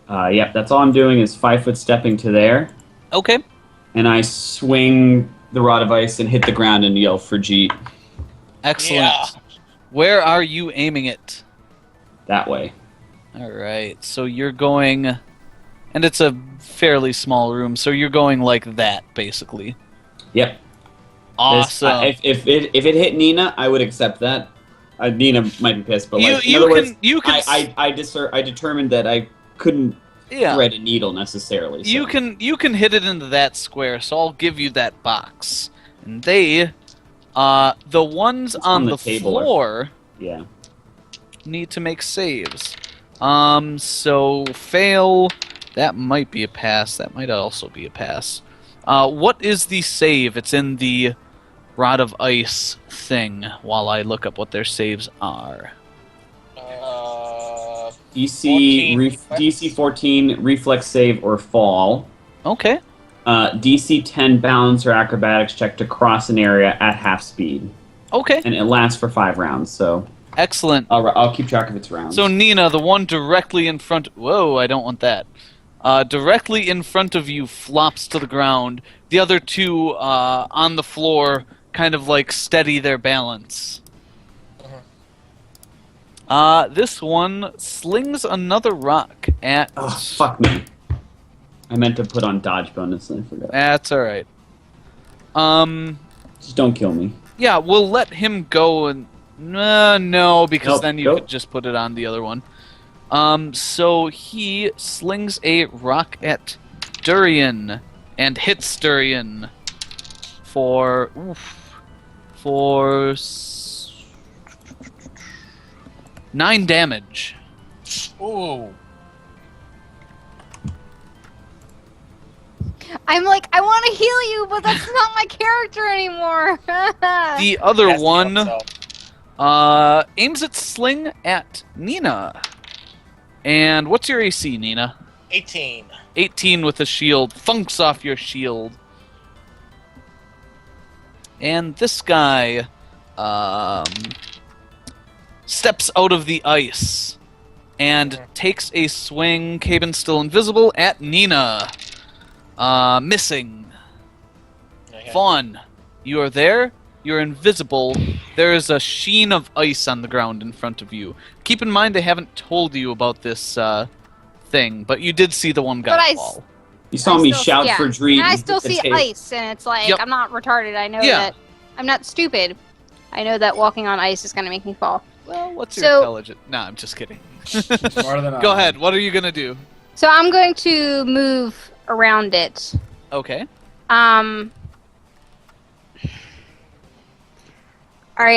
Yep, that's all I'm doing is 5-foot stepping to there, Okay. and I swing the rod of ice and hit the ground and yell for Jeet Excellent. Yeah. Where are you aiming it? that way. Alright, so you're going... And it's a fairly small room, so you're going like that, basically. Yep. Awesome. If it hit Nina, I would accept that. Nina might be pissed, but like, in you other can, words, you can, I determined that I couldn't yeah. thread a needle necessarily. So. You can hit it into that square, so I'll give you that box. And they, the ones on the table floor, Yeah. need to make saves. So fail. That might be a pass. That might also be a pass. What is the save? It's in the Rod of Ice thing. While I look up what their saves are. DC 14 DC 14 reflex save or fall. Okay. DC 10 balance or acrobatics check to cross an area at half speed, Okay. and it lasts for 5 rounds. So Excellent. I'll keep track of its rounds. So Nina, the one directly in front... Whoa, I don't want that. Directly in front of you flops to the ground. The other two on the floor kind of like steady their balance. This one slings another rock at... Oh, fuck me. I meant to put on dodge bonus and I forgot. That's alright. Just don't kill me. Yeah, we'll let him go and... no, because Nope, then you go. could just put it on the other one. So he slings a rock at Durian and hits Durian for 9 damage. Ooh. I'm like, I want to heal you, but that's not my character anymore. The other That's one himself. aims its sling at Nina. And what's your AC, Nina? 18. 18 with a shield. Funks off your shield. And this guy steps out of the ice and takes a swing, Caben's still invisible, at Nina. Missing. Okay. Fawn, you are there. you're invisible, there is a sheen of ice on the ground in front of you. Keep in mind, I haven't told you about this thing, but you did see the one But guy I fall. You saw me shout yeah. for dreams. And I still see Hey, ice, and it's like, Yep. I'm not retarded. I know Yeah. that. I'm not stupid. I know that walking on ice is going to make me fall. Well, what's your So- intelligence? Nah, I'm just kidding. Smarter than I. Go ahead. What are you gonna do? So I'm going to move around it. Okay. Alright,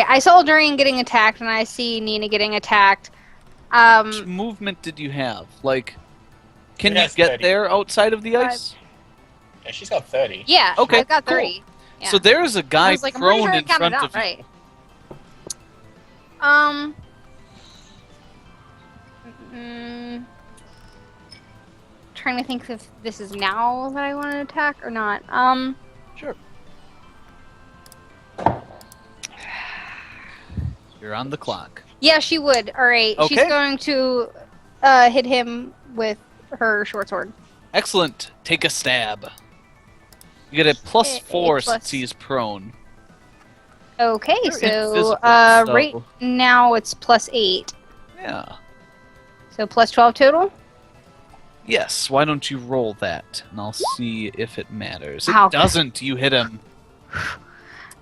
I saw Durian getting attacked, and I see Nina getting attacked. Which movement did you have? Like, can She you has get 30. there outside of the ice? Yeah, she's got 30. Yeah, Okay, I've got cool. 30. Yeah. So there's a I guy was like, I'm pretty prone sure I in counted front out of you. right. Trying to think if this is now that I want to attack or not. Sure. You're on the clock. Yeah, she would. All right, she's Okay. going to hit him with her short sword. Excellent. Take a stab. You get a plus A 4 plus- since he's prone. Okay, You're so invisible, so- right now it's +8, Yeah. so +12 total. Yes, why don't you roll that? And I'll see if it matters. It Ow. doesn't. You hit him.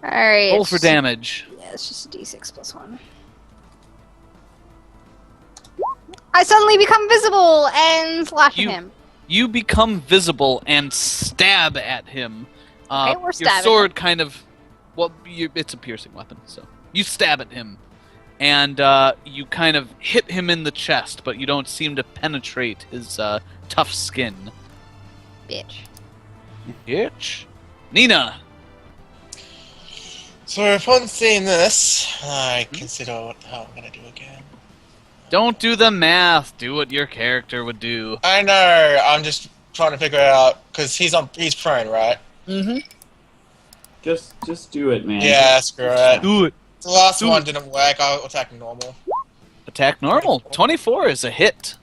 All right. Roll for damage. Yeah, it's just a d6 +1. I suddenly become visible and slash at You- him. You become visible and stab at him. Okay, we're your stabbing sword kind of... Well, it's a piercing weapon, so... You stab at him. And you kind of hit him in the chest, but you don't seem to penetrate his tough skin. Bitch. Bitch. Nina! So upon seeing this, I consider what the hell I'm gonna do again. Don't do the math. Do what your character would do. I know. I'm just trying to figure out because he's prone, right? Mm-hmm. Just do it, man. Yeah, screw it. Do it. The last Do one it. didn't work. I'll attack normal. Attack normal. 24 is a hit.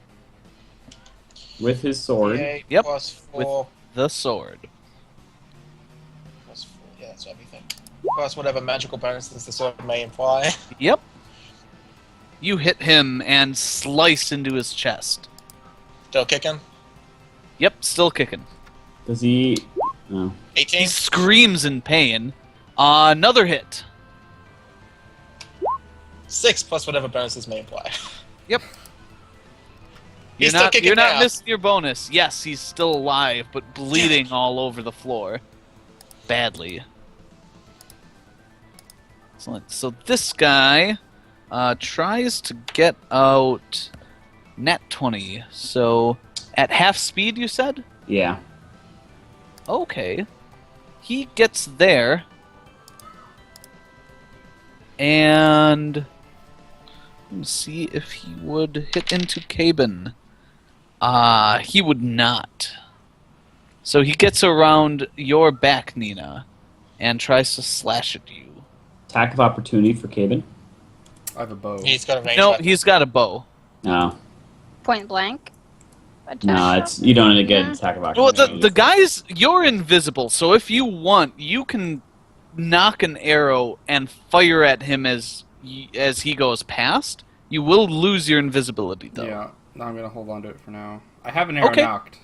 With his sword. Yay, Yep. Plus 4. The sword. Plus 4. Yeah, that's everything. Plus whatever magical bonuses the sword may imply. Yep. You hit him and slice into his chest. Still kicking. Yep, still kicking. Does he? No. 18. He screams in pain. Another hit. 6 plus whatever bonuses may imply. Yep. He's still kicking You're not now. missing your bonus. Yes, he's still alive, but bleeding all over the floor. Badly. Excellent. So this guy tries to get out nat 20. So at half speed, you said? Yeah. Okay. He gets there. And let's see if he would hit into Caben. He would not. So he gets around your back, Nina, and tries to slash at you. Attack of opportunity for Caben. I have a bow. He's got a range No, weapon. he's got a bow. No. Point blank. Attack. No, it's you don't get an attack of Well, opportunity. the guys, you're invisible, so if you want, you can knock an arrow and fire at him as he goes past. You will lose your invisibility, though. Yeah, no, I'm gonna hold on to it for now. I have an arrow Okay. knocked.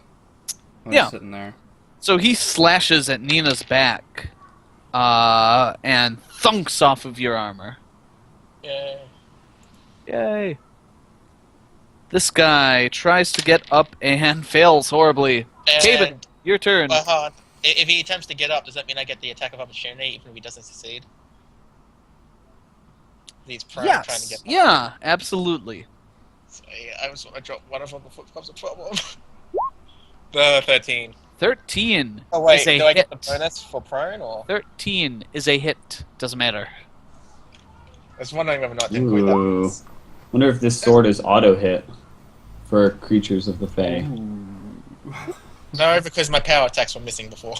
When Yeah. it's sitting there. So he slashes at Nina's back, and thunks off of your armor. Yay. Yay! This guy tries to get up and fails horribly. Caben, And, your turn. but hold on. If he attempts to get up, does that mean I get the attack of opportunity even if he doesn't succeed? He's prone trying to Yes. get up. Yeah, absolutely. So, yeah, I dropped one of them before it becomes a problem. The 13. 13 Oh wait, is a do I hit. get the bonus for prone or? 13 is a hit. Doesn't matter. I was wondering whether or not I didn't quit that. Ooh. once. Wonder if this sword is auto hit for creatures of the Fae. No, because my power attacks were missing before.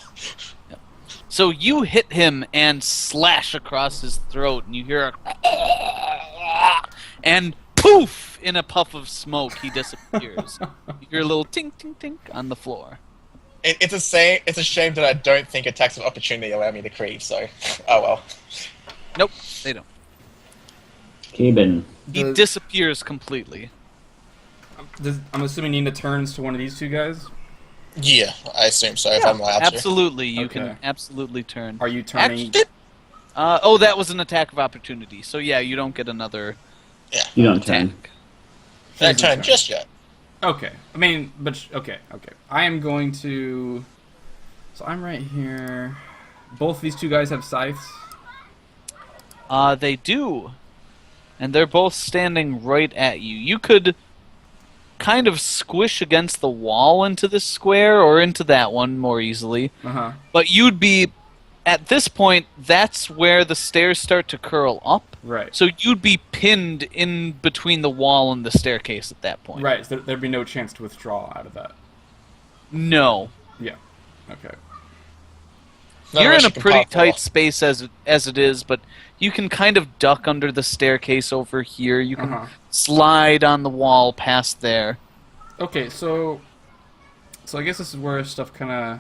So you hit him and slash across his throat, and you hear a and poof! In a puff of smoke, he disappears. You hear a little tink, tink, tink on the floor. It's a shame that I don't think attacks of opportunity allow me to creep. So, oh well. Nope, they don't. Caben. He Does- disappears completely. I'm assuming Nina turns to one of these two guys. Yeah, I assume so. If I'm allowed to. Absolutely, you Okay. can absolutely turn. Are you turning? Actually, Oh, that was an attack of opportunity. So yeah, you don't get another You don't turn. attack. I turn just yet. Okay. I mean, but okay. I am going to. So I'm right here. Both these two guys have scythes. They do. And they're both standing right at you. You could kind of squish against the wall into this square or into that one more easily. But you'd be, at this point, that's where the stairs start to curl up. Right. So you'd be pinned in between the wall and the staircase at that point. Right. So there'd be no chance to withdraw out of that. No. Yeah. Okay. None You're of in us a can pretty pop tight off. space as it is, but you can kind of duck under the staircase over here. You can slide on the wall past there. Okay. So I guess this is where stuff kind of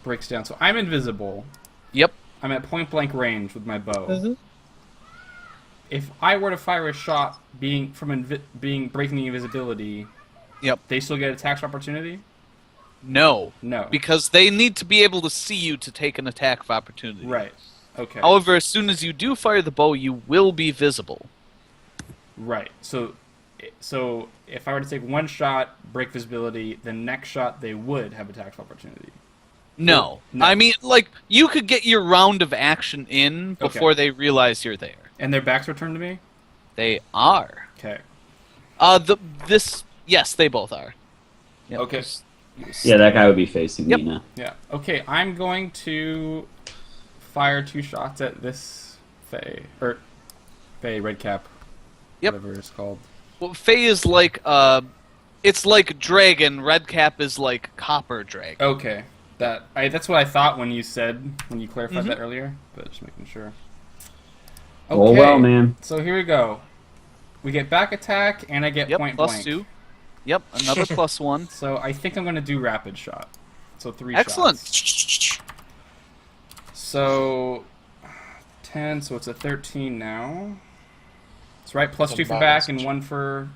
breaks down. So I'm invisible. Yep. I'm at point blank range with my bow. Mm-hmm. If I were to fire a shot breaking the invisibility, Yep. they still get attacks of opportunity? No. No. Because they need to be able to see you to take an attack of opportunity. Right. Okay. However, as soon as you do fire the bow, you will be visible. Right. So if I were to take one shot, break visibility, the next shot they would have attacks of opportunity. No. No. I mean, like, you could get your round of action in before they realize you're there. And their backs are turned to me? They are. Okay. Yes, they both are. Yep. Okay. Yeah, that guy would be facing Yep. Nina. Yeah. Okay, I'm going to fire 2 shots at this Fae. Or Fae, Red Cap. Yep. Whatever it's called. Well, Fae is like, it's like dragon. Redcap is like copper dragon. Okay. That's what I thought when you clarified Mm-hmm. that earlier, but just making sure. Oh well, man. So here we go. We get back attack, and I get Yep, point plus blank. 2. Yep, another plus 1. So I think I'm going to do rapid shot. So 3 Excellent. shots. So 10, so it's a 13 now. That's right, plus 2 for back and 1 for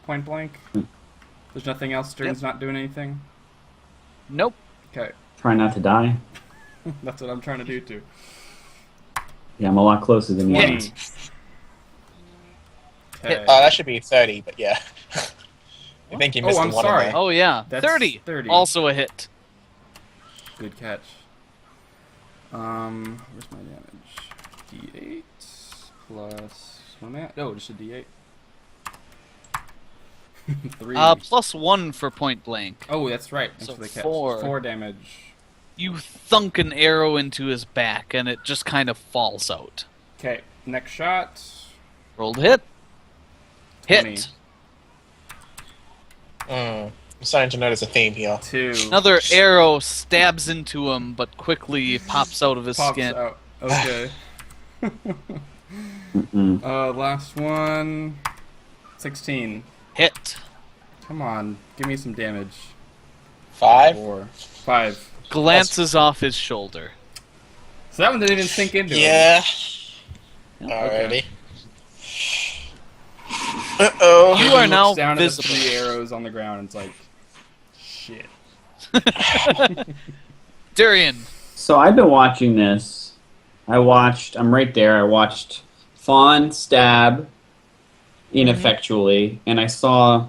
point blank. There's nothing else. Stern's not doing anything. Nope. Okay. Try not to die. That's what I'm trying to do too. Yeah, I'm a lot closer than you. 20. Okay. That should be 30, but yeah. I think you missed I'm the one sorry. in there. Oh, yeah. That's 30. 30. Also a hit. Good catch. Where's my damage? D8 plus what am I at? Oh, just a D8. 3. Plus 1 for point blank. Oh, that's right. Thanks So for the catch. 4. 4 damage. You thunk an arrow into his back, and it just kind of falls out. Okay, next shot. Rolled hit. 20. Hit. I'm starting to notice a theme here. 2. Another arrow stabs into him, but quickly pops out of his Pops skin. out. Okay. Last one. 16. Hit. Come on, give me some damage. 5? 4. 5. Glances off his shoulder. So that one didn't even sink into him. Yeah. Okay. Alrighty. Uh-oh. You are He now looks down at the visible. 3 arrows on the ground and it's like, shit. Durian. So I've been watching this. I'm right there. I watched Fawn stab ineffectually, and I saw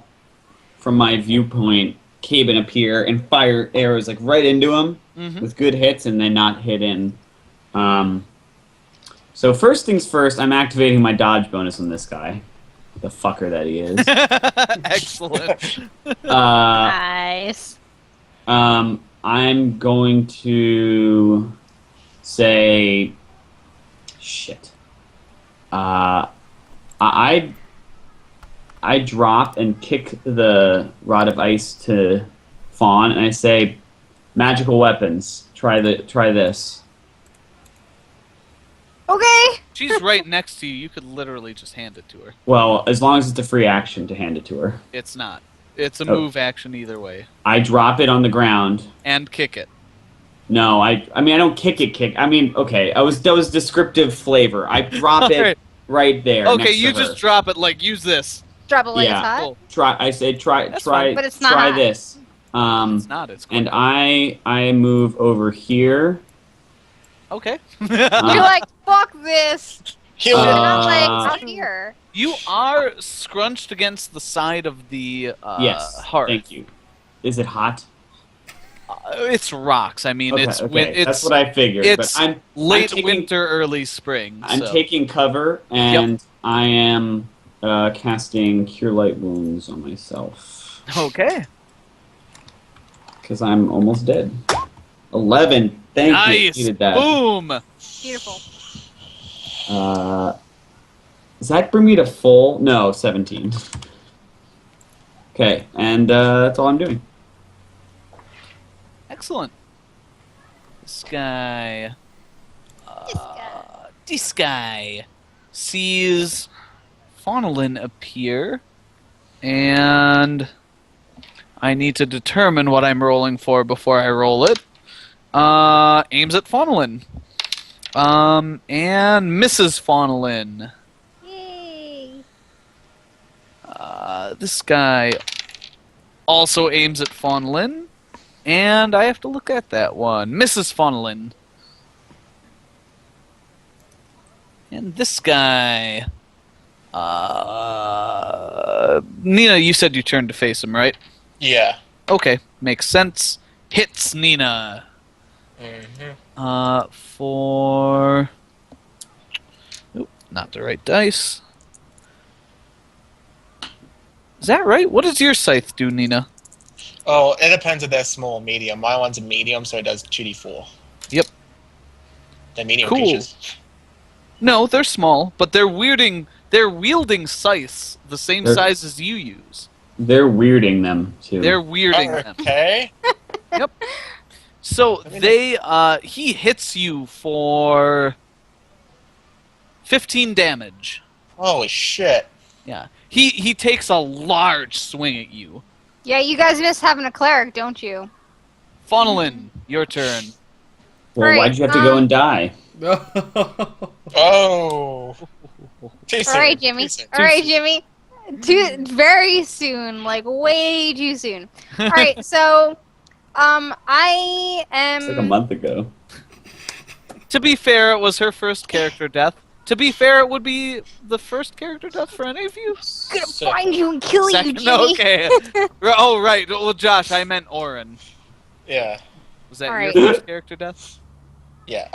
from my viewpoint Caben appear and fire arrows like right into him with good hits and then not hit in. So first things first, I'm activating my dodge bonus on this guy. The fucker that he is. Excellent. Nice. I'm going to say shit. I drop and kick the rod of ice to Fawn, and I say, "Magical weapons. Try this." Okay. She's right next to you. You could literally just hand it to her. Well, as long as it's a free action to hand it to her. It's not. It's a Oh. move action either way. I drop it on the ground. And kick it. No, I mean I don't kick it. I mean, okay, that was descriptive flavor. I drop it Alright. right there. Okay, next you to her. just drop it like use this. Drop it like Yeah. it's hot. Cool. Try. I say try. That's try. fine, but it's not try hot. this. It's not. It's And quick. I move over here. Okay. You're like, fuck this. Kill You're it. not like Uh, out here. You are scrunched against the side of the Yes. hearth. Thank you. Is it hot? It's rocks. I mean, Okay. it's okay. it's That's what I figured. it's but I'm late taking- winter, early spring. I'm so. taking cover and I am casting Cure Light Wounds on myself Okay. because I'm almost dead. 11. Thank you. Nice. Needed that. Boom. Beautiful. Does that bring me to full? No, 17. Okay, and that's all I'm doing. Excellent. This guy. This guy. This guy sees Faunolin appear, and I need to determine what I'm rolling for before I roll it. Aims at Faunolin. And misses Faunolin. Yay. This guy also aims at Faunolin, and I have to look at that one. Misses Faunolin. And this guy... Nina, you said you turned to face him, right? Yeah. Okay, makes sense. Hits Nina. Mm-hmm. For... Oop, not the right dice. Is that right? What does your scythe do, Nina? Oh, it depends if they're small or medium. My one's a medium, so it does 2d4. Yep. They're medium Cool. creatures. No, they're small, but they're wielding scythes the same They're- size as you use. They're weirding them, too. They're weirding them. Okay. So I mean, he hits you for 15 damage. Holy shit. Yeah. He takes a large swing at you. Yeah, you guys miss having a cleric, don't you? Faunolin, your turn. Well, Alright, why'd you have to go and die? Oh. Too soon. All right, Jimmy. Too soon. All right, Jimmy. Very soon, like way too soon. All right, so, I am. It's like a month ago. To be fair, it was her first character death. To be fair, it would be the first character death for any of you. Gonna So- find you and kill you, Second, Jimmy. okay. Oh, right. Well, Josh, I meant Orin. Yeah. Was that All your right. first character death? Yeah.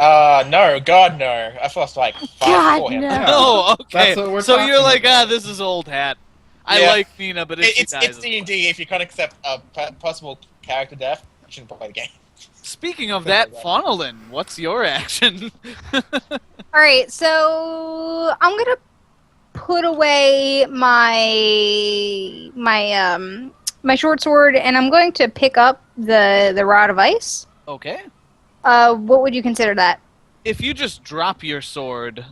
No. God, no. I lost like 5 God, before him. no. Yeah. No, okay. That's what we're So you're talking like, about. this is old hat. I Yeah. like Nina, but if she It's dies, D&D. If you can't accept a possible character death, you shouldn't play the game. Speaking of that, Faunolin, what's your action? All right, so I'm gonna put away my short sword, and I'm going to pick up the rod of ice. Okay. What would you consider that? If you just drop your sword,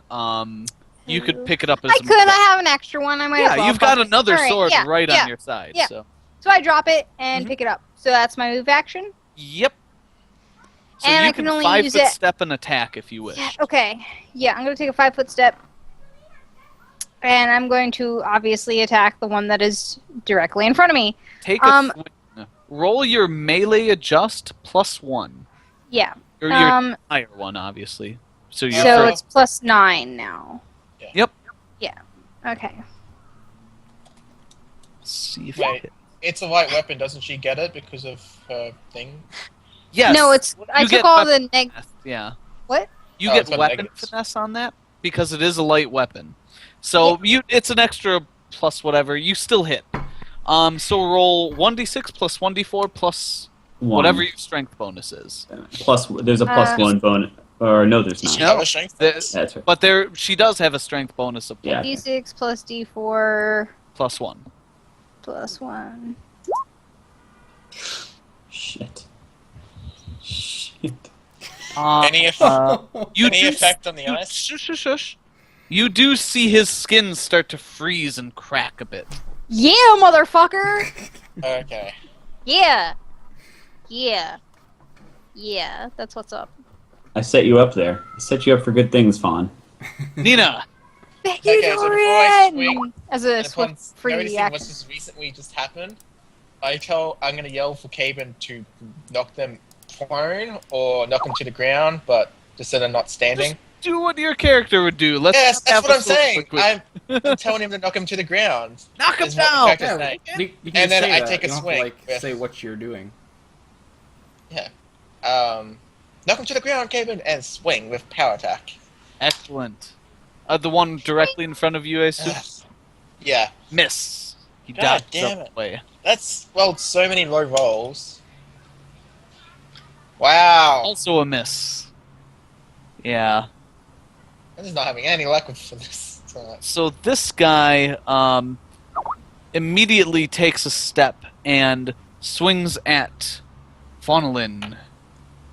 you could pick it up as I a could. I have an extra one. I might. as Yeah, well. you've got Fuck it. another All right, sword yeah, right yeah. on your side. yeah. So. So I drop it and Mhm. pick it up. So that's my move action. Yep. So And you I can can only 5 use foot it- step and attack if you wish. Yeah, okay. Yeah, I'm gonna take a 5-foot step, and I'm going to obviously attack the one that is directly in front of me. Take a Um, swing. Roll your melee adjust +1. Yeah. Or your higher one, obviously. So your So first. it's +9 now. Yeah. Yep. Okay. See if Wait. you hit. It's a light weapon. Doesn't she get it because of her thing? Yes. No, it's. I You took get all weapon the neg. finesse, Yeah. What? You Oh, get it's got weapon negatives. finesse on that because it is a light weapon. So it's an extra plus whatever. You still hit. So roll 1d6 plus 1d4 plus One. whatever your strength bonus is. There's a +1 bonus. Or no, there's Does she not. have a strength? This- That's right. But she does have a strength bonus of Yeah. D6 plus D4 +1. plus 1. Shit. Any effect? You Any do effect on the ice? Shush, shush, shush. You do see his skin start to freeze and crack a bit. Yeah, motherfucker! Okay. Yeah. Yeah. Yeah, that's what's up. I set you up there. I set you up for good things, Fawn. Nina, Thank Okay, you, so before I Dorian! swing, As a and upon swift free noticing action. what's just recently just happened, I'm gonna yell for Caben to knock them prone or knock them to the ground, but just so they're not standing. do what your character would do. Let's Yes, that's have what a I'm saying. quick- I'm telling him to knock him to the ground. Knock him is what the down. character's Yeah, saying. you can And just then say I that. take a You don't swing have to, like, with- say what you're doing. Knock him to the ground, Caben, and swing with power attack. Excellent. The one directly in front of you, I assume? Yeah, Miss. He God dodged damn up it. way. that's so many low rolls. Wow, Also a miss. Yeah. I'm just not having any luck with for this. So this guy immediately takes a step and swings at Faunolin,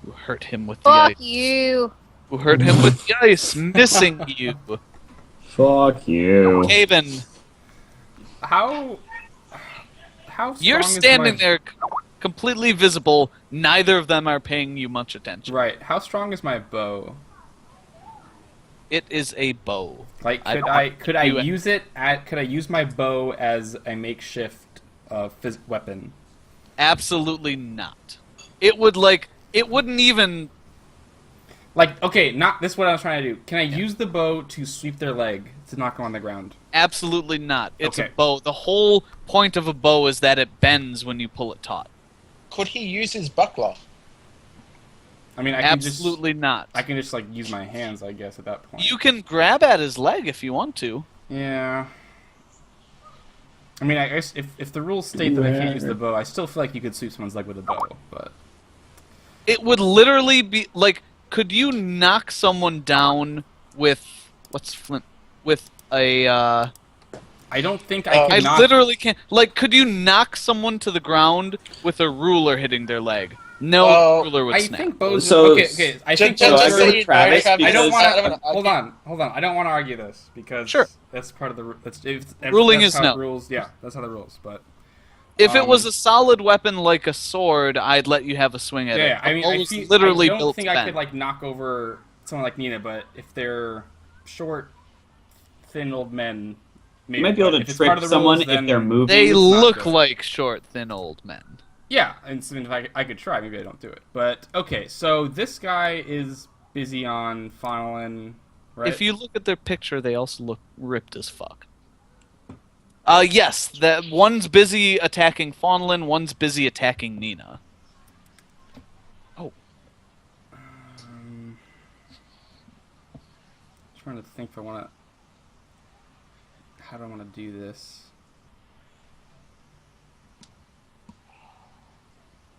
who hurt him with the Fuck ice. you. Who hurt him with the ice, missing you. Fuck you. Caven, How you're strong is standing my- there completely visible. Neither of them are paying you much attention. Right. How strong is my bow? It is a bow. Like, I could don't I want could to I do it. use it at? Could I use my bow as a makeshift weapon? Absolutely not. It would like. It wouldn't even. Like, okay, not this. Is what I was trying to do. Can I use the bow to sweep their leg to knock them on the ground? Absolutely not. It's Okay. a bow. The whole point of a bow is that it bends when you pull it taut. Could he use his buckler? I mean, I can Absolutely not. I can just like use my hands, I guess, at that point. You can grab at his leg if you want to. Yeah. I mean, I guess if the rules state that I can't use the bow, I still feel like you could sweep someone's leg with a bow. But It would literally be like, could you knock someone down with what's flint? With a I don't think I I can knock. literally can't. Like, could you knock someone to the ground with a ruler hitting their leg? No Oh, ruler would I snap. think bows. So- okay. I think so bows I are- go with Travis I don't because- want to. Hold on. I don't want to argue this because Sure. that's part of the. Ruling that's is how no. Rules. Yeah, that's how the rules. But If it was um, a solid weapon like a sword, I'd let you have a swing at it. yeah, I mean, I, Bow's feel, literally I don't built think to I bend. could like knock over someone like Nina, but if they're short, thin old men, maybe. You might be able But to if it's part trick of the someone rules, if then- they're moving. They not look good. like short, thin old men. Yeah, and so if I could try, maybe I don't do it. But okay, so this guy is busy on Faunolin, right? If you look at their picture, they also look ripped as fuck. Yes, that one's busy attacking Faunolin, one's busy attacking Nina. Trying to think if I want to. How do I want to do this?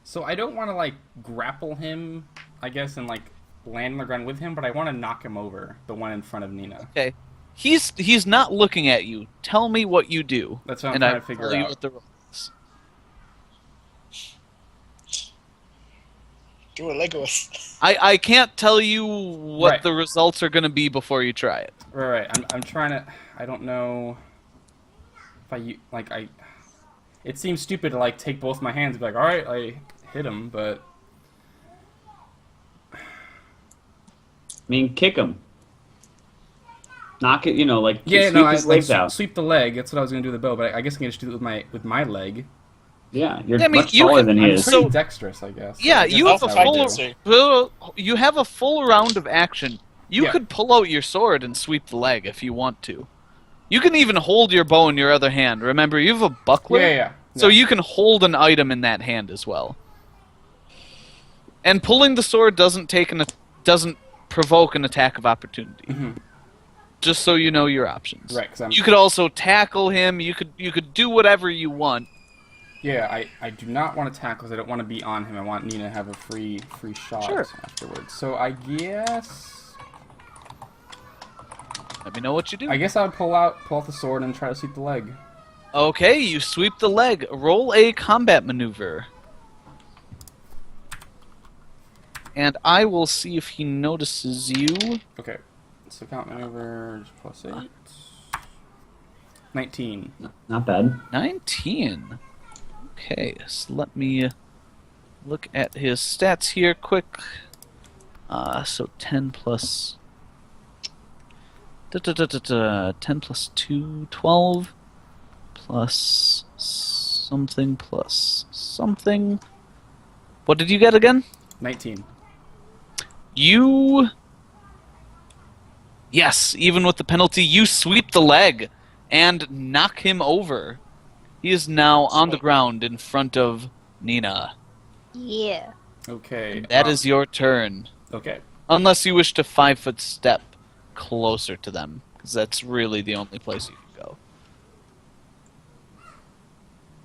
So I don't want to like grapple him, I guess, and like land on the ground with him, but I want to knock him over, the one in front of Nina. Okay, he's not looking at you. Tell me what you do, That's what I'm and trying I'll to figure tell you out. what the rule is. Do a Legolas. I can't tell you what Right. the results are going to be before you try it. Right. I'm trying to. I don't know if I. It seems stupid to like take both my hands and be like, all right, I hit him, but I mean, kick him. Knock it, like yeah, sweep no, his I like legs out. sweep the leg. That's what I was gonna do with the bow, but I guess I can just do it with my leg. Yeah, you're Yeah, I mean, much you taller can- than he I'm is. pretty So- dexterous, I guess. Yeah, I guess you have that's a how I full do. too. well, you have a full round of action. You Yeah. could pull out your sword and sweep the leg if you want to. You can even hold your bow in your other hand. Remember, you have a buckler, Yeah. so you can hold an item in that hand as well. And pulling the sword doesn't provoke an attack of opportunity. Mhm. Just so you know your options. Right, 'cause I'm- You could also tackle him. You could do whatever you want. Yeah, I do not want to tackle because I don't want to be on him. I want Nina to have a free shot Sure. afterwards. So I guess Let me know what you do. I would pull out the sword and try to sweep the leg. Okay, you sweep the leg. Roll a combat maneuver. And I will see if he notices you. Okay, so count maneuver +8. 19. Not bad. 19. Okay, so let me look at his stats here quick. So 10 plus... 10 plus 2, 12, plus something. What did you get again? 19. You... Yes, even with the penalty, you sweep the leg and knock him over. He is now on the ground in front of Nina. Yeah. Okay. That is your turn. Okay. Unless you wish to 5-foot step closer to them, because that's really the only place you can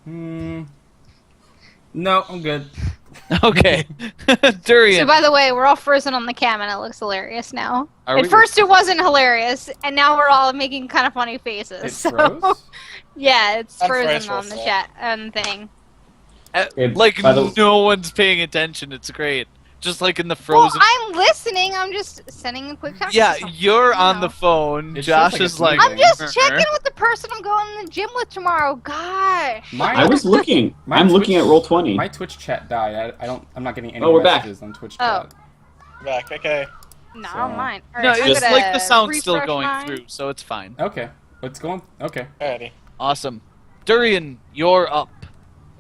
go. No, I'm good. Okay. Durian. So by the way, we're all frozen on the cam, and it looks hilarious now. Are At we- first, it wasn't hilarious, and now we're all making kind of funny faces. It so froze? yeah, it's Unfroze frozen for a on the sec. chat thing. Okay, Like, by the- no one's paying attention. It's great. Just like in the Well, Frozen... I'm listening. I'm just sending a quick text. Yeah, or something, you're you on know. the phone. It Josh feels like is it's like... moving. I'm just checking with the person I'm going to the gym with tomorrow. Gosh. I was looking. My I'm looking at Twitch- Roll20. My Twitch chat died. I'm not getting any Oh, we're back. messages on Twitch Oh. chat. Back, okay. No, So- I don't mind. All No, right, I'm it's gonna like the sound's still refresh going mine. through, so it's fine. Okay. What's going? Okay. Alrighty. Awesome. Durian, you're up.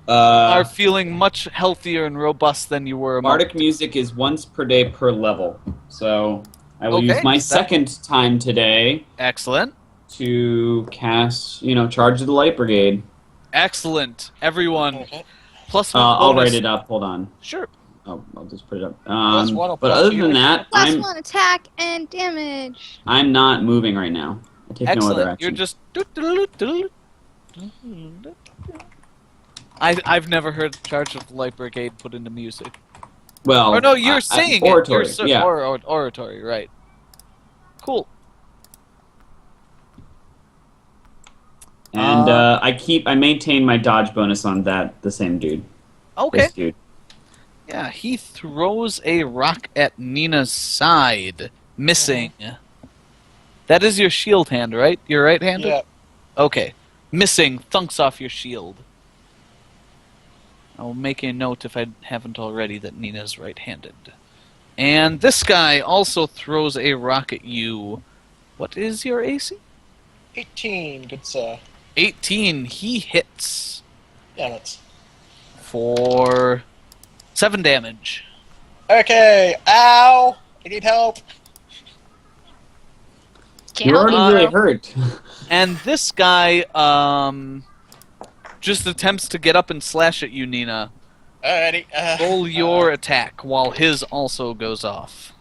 Are Uh, feeling much healthier and robust than you were a Bardic moment. music is once per day per level. So I will Okay, use my that- second time today Excellent. to cast, Charge of the Light Brigade. Excellent. Everyone, Okay. plus one I'll bonus. write it up. Hold on. Sure. I'll just put it up. Plus one or But plus other two? than that, Plus one attack and damage. I'm not moving right now. I take no other Excellent. action. You're just... I've never heard Charge of the Light Brigade put into music. well. Or no, you're I- saying oratory. it. You're Yeah. oratory, right. Cool. And I maintain my dodge bonus on the same dude. Okay. This dude. Yeah, he throws a rock at Nina's side, missing. That is your shield hand, right? You're right-handed? Yeah. Okay. Missing, thunks off your shield. I will make a note, if I haven't already, that Nina's right-handed. And this guy also throws a rock at you. What is your AC? 18, good sir. 18. He hits Damn it. for 7 damage. Okay, ow! I need help. Can't You're help already you, really bro. hurt. And this guy just attempts to get up and slash at you, Nina. Alrighty. Roll your attack while his also goes off.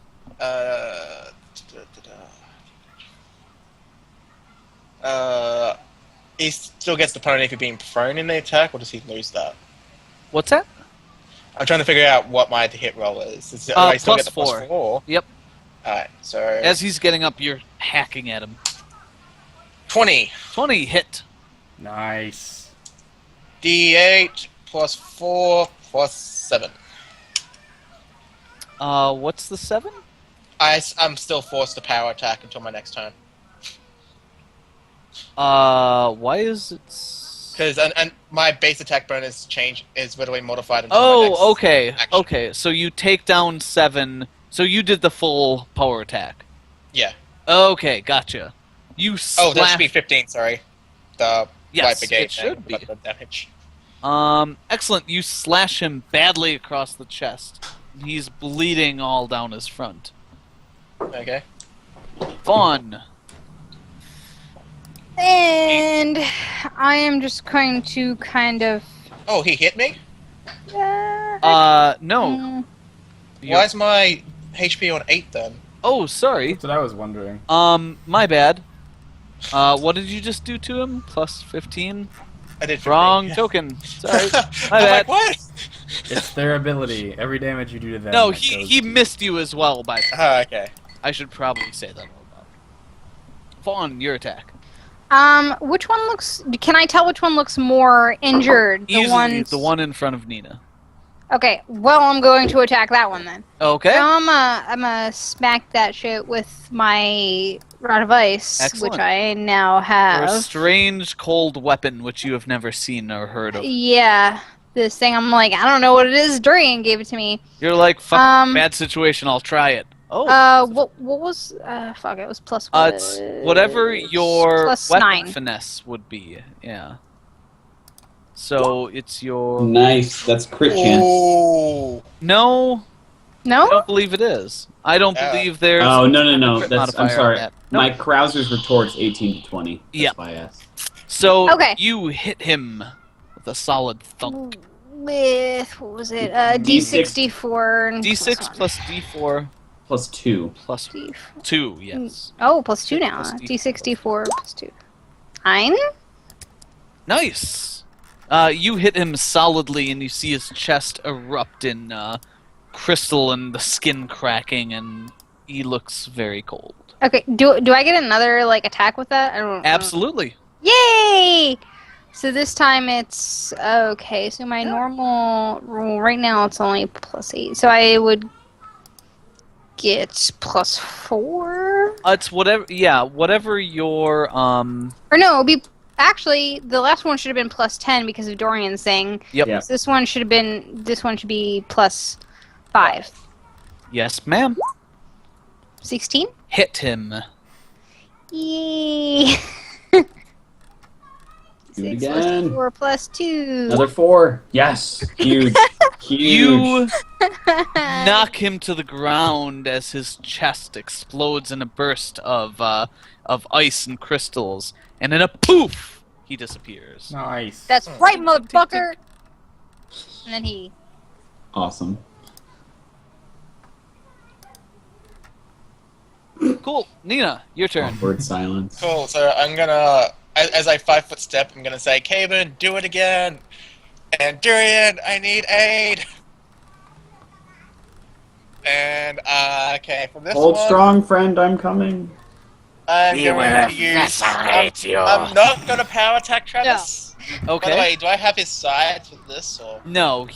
He still gets the penalty for being prone in the attack, or does he lose that? What's that? I'm trying to figure out what my hit roll is. Do Uh, I still plus get the plus 4. 4? Yep. Alright, so... As he's getting up, you're hacking at him. 20. 20 hit. Nice. D8 plus 4 plus 7. What's the 7? I'm still forced to power attack until my next turn. Why is it... Because and my base attack bonus change is literally modified until my next Oh, okay. action. Okay, so you take down 7. So you did the full power attack. Yeah. Okay, gotcha. You slash... Oh, that should be 15, sorry. The Yes, White Brigade it should be. The damage. Excellent. You slash him badly across the chest. He's bleeding all down his front. Okay. Fawn. And I am just going to kind of. Oh, he hit me? No. mm, You're- Why is my HP on 8 then? Oh, sorry. That's what I was wondering. My bad. What did you just do to him? Plus 15? I did 15. Wrong token. Sorry. My I'm bad. like, what? It's their ability. Every damage you do to them. No, that goes he to- missed you as well, by Okay. I should probably say that out loud. Fawn, your attack. which one looks? Can I tell which one looks more injured? The Easily ones. the one in front of Nina. Okay, well I'm going to attack that one then. Okay. So I'm gonna smack that shit with my rod of ice, Excellent. which I now For a have. strange cold weapon which you have never seen or heard of. Yeah, this thing. I'm like, I don't know what it is. Durian gave it to me. You're like, fuck, Um, bad situation, I'll try it. Oh. What was fuck? It was plus. It's whatever your plus weapon 9. finesse would be. Yeah. So it's your Nice. That's crit chance. Oh, no. I No. don't believe it is. I don't Yeah. believe there's. Oh, no. crit That's, I'm modifier on sorry. that. My Nope. Krauser's retort's 18 to 20. That's Yep. why I asked. So Okay. you hit him with a solid thunk. With what was it? D6. D64 and D6 plus plus D4 Plus 2. plus one. 2. Yes. Oh, plus 2 now. Plus D4. D64 plus 2. 9? Nice. You hit him solidly, and you see his chest erupt in crystal and the skin cracking, and he looks very cold. Okay. Do I get another like attack with that? I don't. Absolutely. Yay! So this time it's okay. So my normal right now it's only plus 8. So I would get plus 4. It's whatever. Yeah, whatever your Or no, it'll be actually the last one should have been plus 10 because of Dorian's thing. Yep. Yeah. So this one should have been. This one should be plus 5. Yes, ma'am. 16. Hit him. Yay! Do it 6 plus again. 4 plus 2. Another 4. Yes. Huge. Huge. You knock him to the ground as his chest explodes in a burst of ice and crystals, and in a poof, he disappears. Nice. That's right, motherfucker. And then he. Awesome. Cool, Nina, your turn. Awkward silence. cool. So I'm gonna, as I 5-foot step, I'm gonna say, Caven, do it again. And Durian, I need aid. And okay, for this Hold one, strong, friend. I'm coming. I'm going to use. I'm not gonna power attack Travis. By the Okay. way, do I have his sides with this or? No,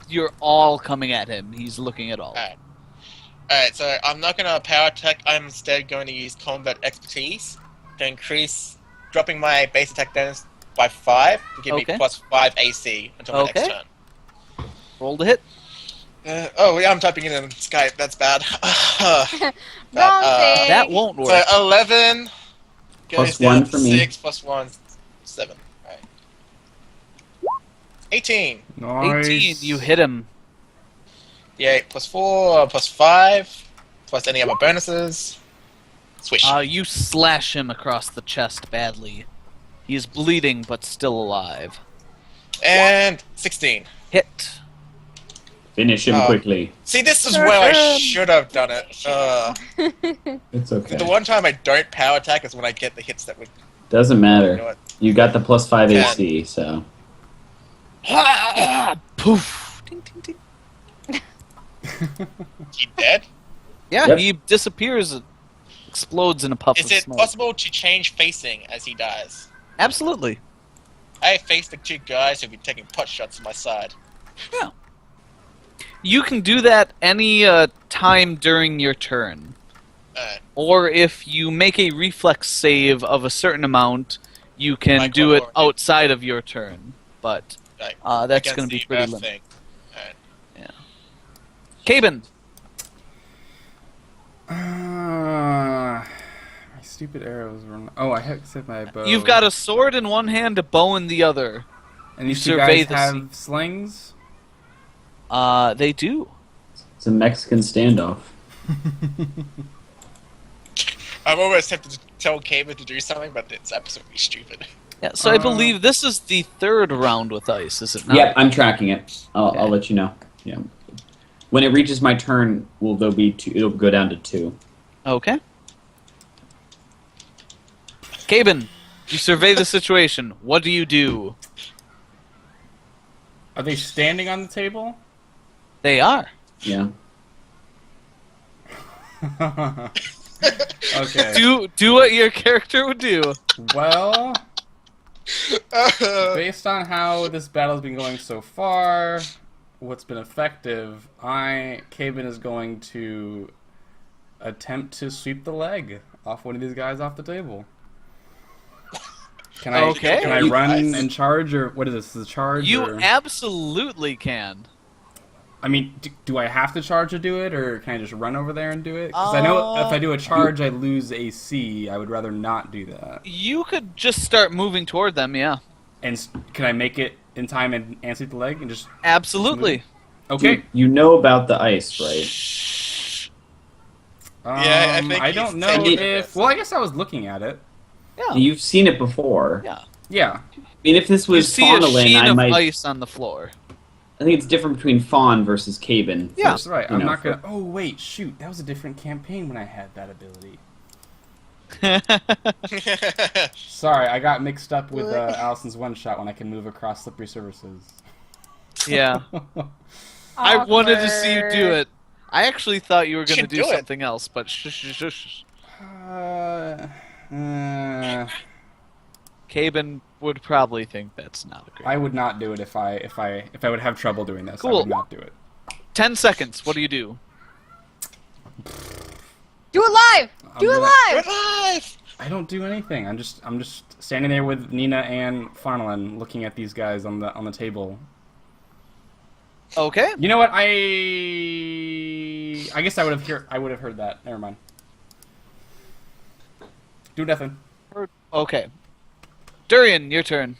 you're all coming at him. He's looking at all. Alright. Alright, so I'm not gonna power attack, I'm instead going to use combat expertise to increase, dropping my base attack bonus by 5 to give Okay. me plus 5 AC until my Okay. next turn. Roll to hit. Oh, yeah, I'm typing it in Skype, that's bad. Wrong thing. That won't So work. 11 goes Plus down 1 to for me. 6 plus 1, 7. Alright. 18. Nice. 18. You hit him. Yeah, plus 4, plus 5, plus any other bonuses. Swish. You slash him across the chest badly. He is bleeding, but still alive. And 16. Hit. Finish him Oh. quickly. See, this is where I should have done it. It's okay. The one time I don't power attack is when I get the hits that would. Doesn't You know matter. what? You got the plus 5 Yeah. AC, so. Poof. Ding, ding, ding. He dead? Yeah, Yep. he disappears. Explodes in a puff Is of it smoke. possible to change facing as he dies? Absolutely. I faced the 2 guys who've been taking pot shots on my side. You can do that any time during your turn. Or if you make a reflex save of a certain amount, you can Like do what, it Lord? outside of your turn. But Like, that's against going to be the pretty Earth limited. thing. Caben, My stupid arrows were. Oh, I said my bow. you've got a sword in one hand, a bow in the other. And these you two survey guys the have slings. They do. It's a Mexican standoff. I'm almost tempted to tell Caven to do something, but it's absolutely stupid. Yeah, so I believe this is the third round with ice, is it not? Yep, I'm tracking it. I'll Okay. let you know. Yeah. When it reaches my turn, there'll be 2. It'll go down to 2. Okay. Caben, you survey the situation. What do you do? Are they standing on the table? They are. Yeah. Okay. Do what your character would do. Well, based on how this battle's been going so far, what's been effective, Caven is going to attempt to sweep the leg off one of these guys off the table. Can I Okay. can I You run guys. and charge, or what is this? Is it charge? You or... absolutely can. I mean, do I have to charge to do it, or can I just run over there and do it? Because I know if I do a charge, I lose AC. I would rather not do that. You could just start moving toward them, yeah. And can I make it in time and answer the leg and just... Absolutely. Okay. You know about the ice, right? Shh. Yeah, I think I he's don't know taking if... this. Well, I guess I was looking at it. Yeah. You've seen it before. Yeah. Yeah. I mean, if this You was see a Faunalin, sheen I of might. ice on the floor. I think it's different between Fawn versus Caven. Yeah. That's right. You I'm know, not for- gonna... Oh, wait. Shoot. That was a different campaign when I had that ability. Sorry, I got mixed up with Allison's one-shot when I can move across slippery surfaces. Yeah. I wanted to see you do it. I actually thought you were going to Should do do it. something else, but shush. Caben would probably think that's not a great. I would not do it if I would have trouble doing this. I Cool. would not do it. 10 seconds. What do you do? Do it live! Do it gonna- live! Alive! I don't do anything. I'm just standing there with Nina and Farnelin looking at these guys on the table. Okay. You know what? I guess I would have heard that. Never mind. Do nothing. Okay. Durian, your turn.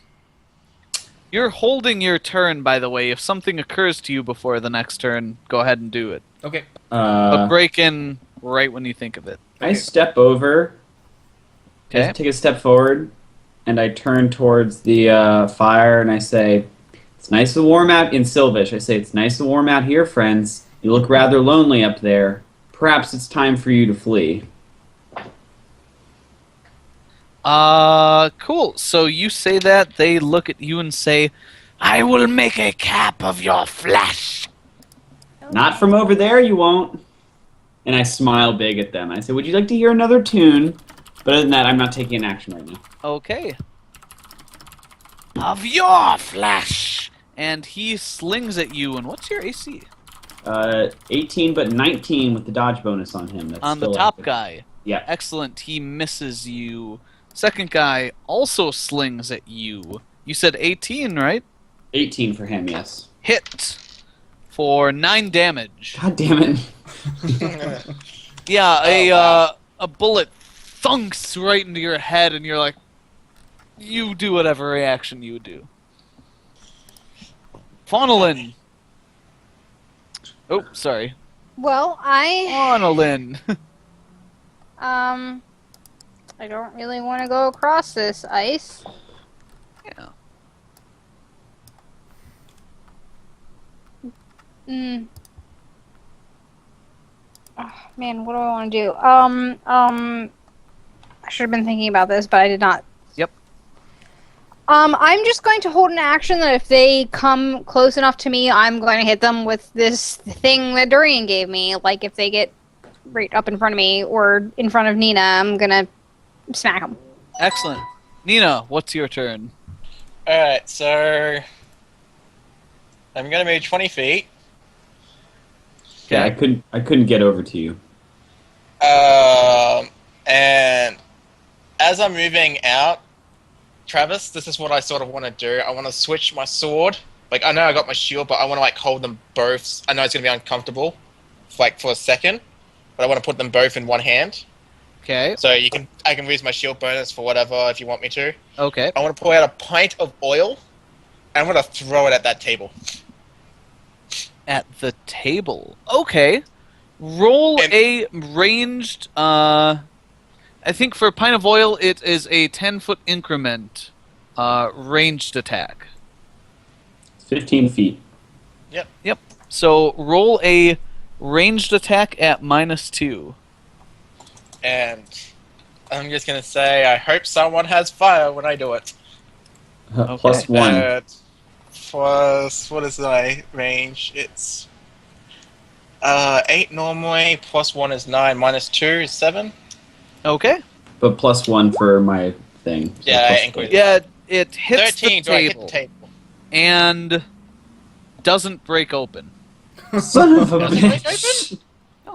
You're holding your turn, by the way. If something occurs to you before the next turn, go ahead and do it. Okay. But break in right when you think of it. I step over, I Okay. take a step forward, and I turn towards the fire, and I say, "It's nice and warm out in Sylvish." I say, "It's nice and warm out here, friends. You look rather lonely up there. Perhaps it's time for you to flee." Cool. So you say that, they look at you and say, "I will make a cap of your flesh." Not from over there, you won't. And I smile big at them. I say, "Would you like to hear another tune?" But other than that, I'm not taking an action right now. Okay. Of your flesh! And he slings at you, and what's your AC? 18, but 19 with the dodge bonus on him. That's On the still top active. guy. Yeah. Excellent. He misses you. Second guy also slings at you. You said 18, right? 18 for him, yes. Hit for 9 damage. God damn it. Yeah, a bullet thunks right into your head, and you're like, you do whatever reaction you would do. Faunalin. Oh, sorry. Well, Faunalin. I don't really want to go across this ice. Yeah. Oh, man, what do I want to do? I should have been thinking about this, but I did not. Yep. I'm just going to hold an action that if they come close enough to me, I'm going to hit them with this thing that Durian gave me. Like, if they get right up in front of me or in front of Nina, I'm going to smack them. Excellent. Nina, what's your turn? Alright, so I'm gonna move 20 feet. Yeah, I couldn't get over to you. And as I'm moving out, Travis, this is what I sort of want to do. I want to switch my sword. Like, I know I got my shield, but I want to, like, hold them both. I know it's going to be uncomfortable, like, for a second, but I want to put them both in one hand. Okay. So I can use my shield bonus for whatever if you want me to. Okay. I want to pull out a pint of oil, and I'm going to throw it at that table. At the table. Okay. Roll And- a ranged, I think for a pint of oil, it is a 10-foot increment, ranged attack. 15 feet. Yep. So roll a ranged attack at -2. And I'm just going to say, I hope someone has fire when I do it. Plus 1. Plus, what is my range? It's 8 normally, plus 1 is 9, minus 2 is 7. Okay. But plus 1 for my thing. So Yeah, plus I included Yeah, it hits 13, the so I hit table the table. and doesn't break open. four. Son of a Does it break bitch.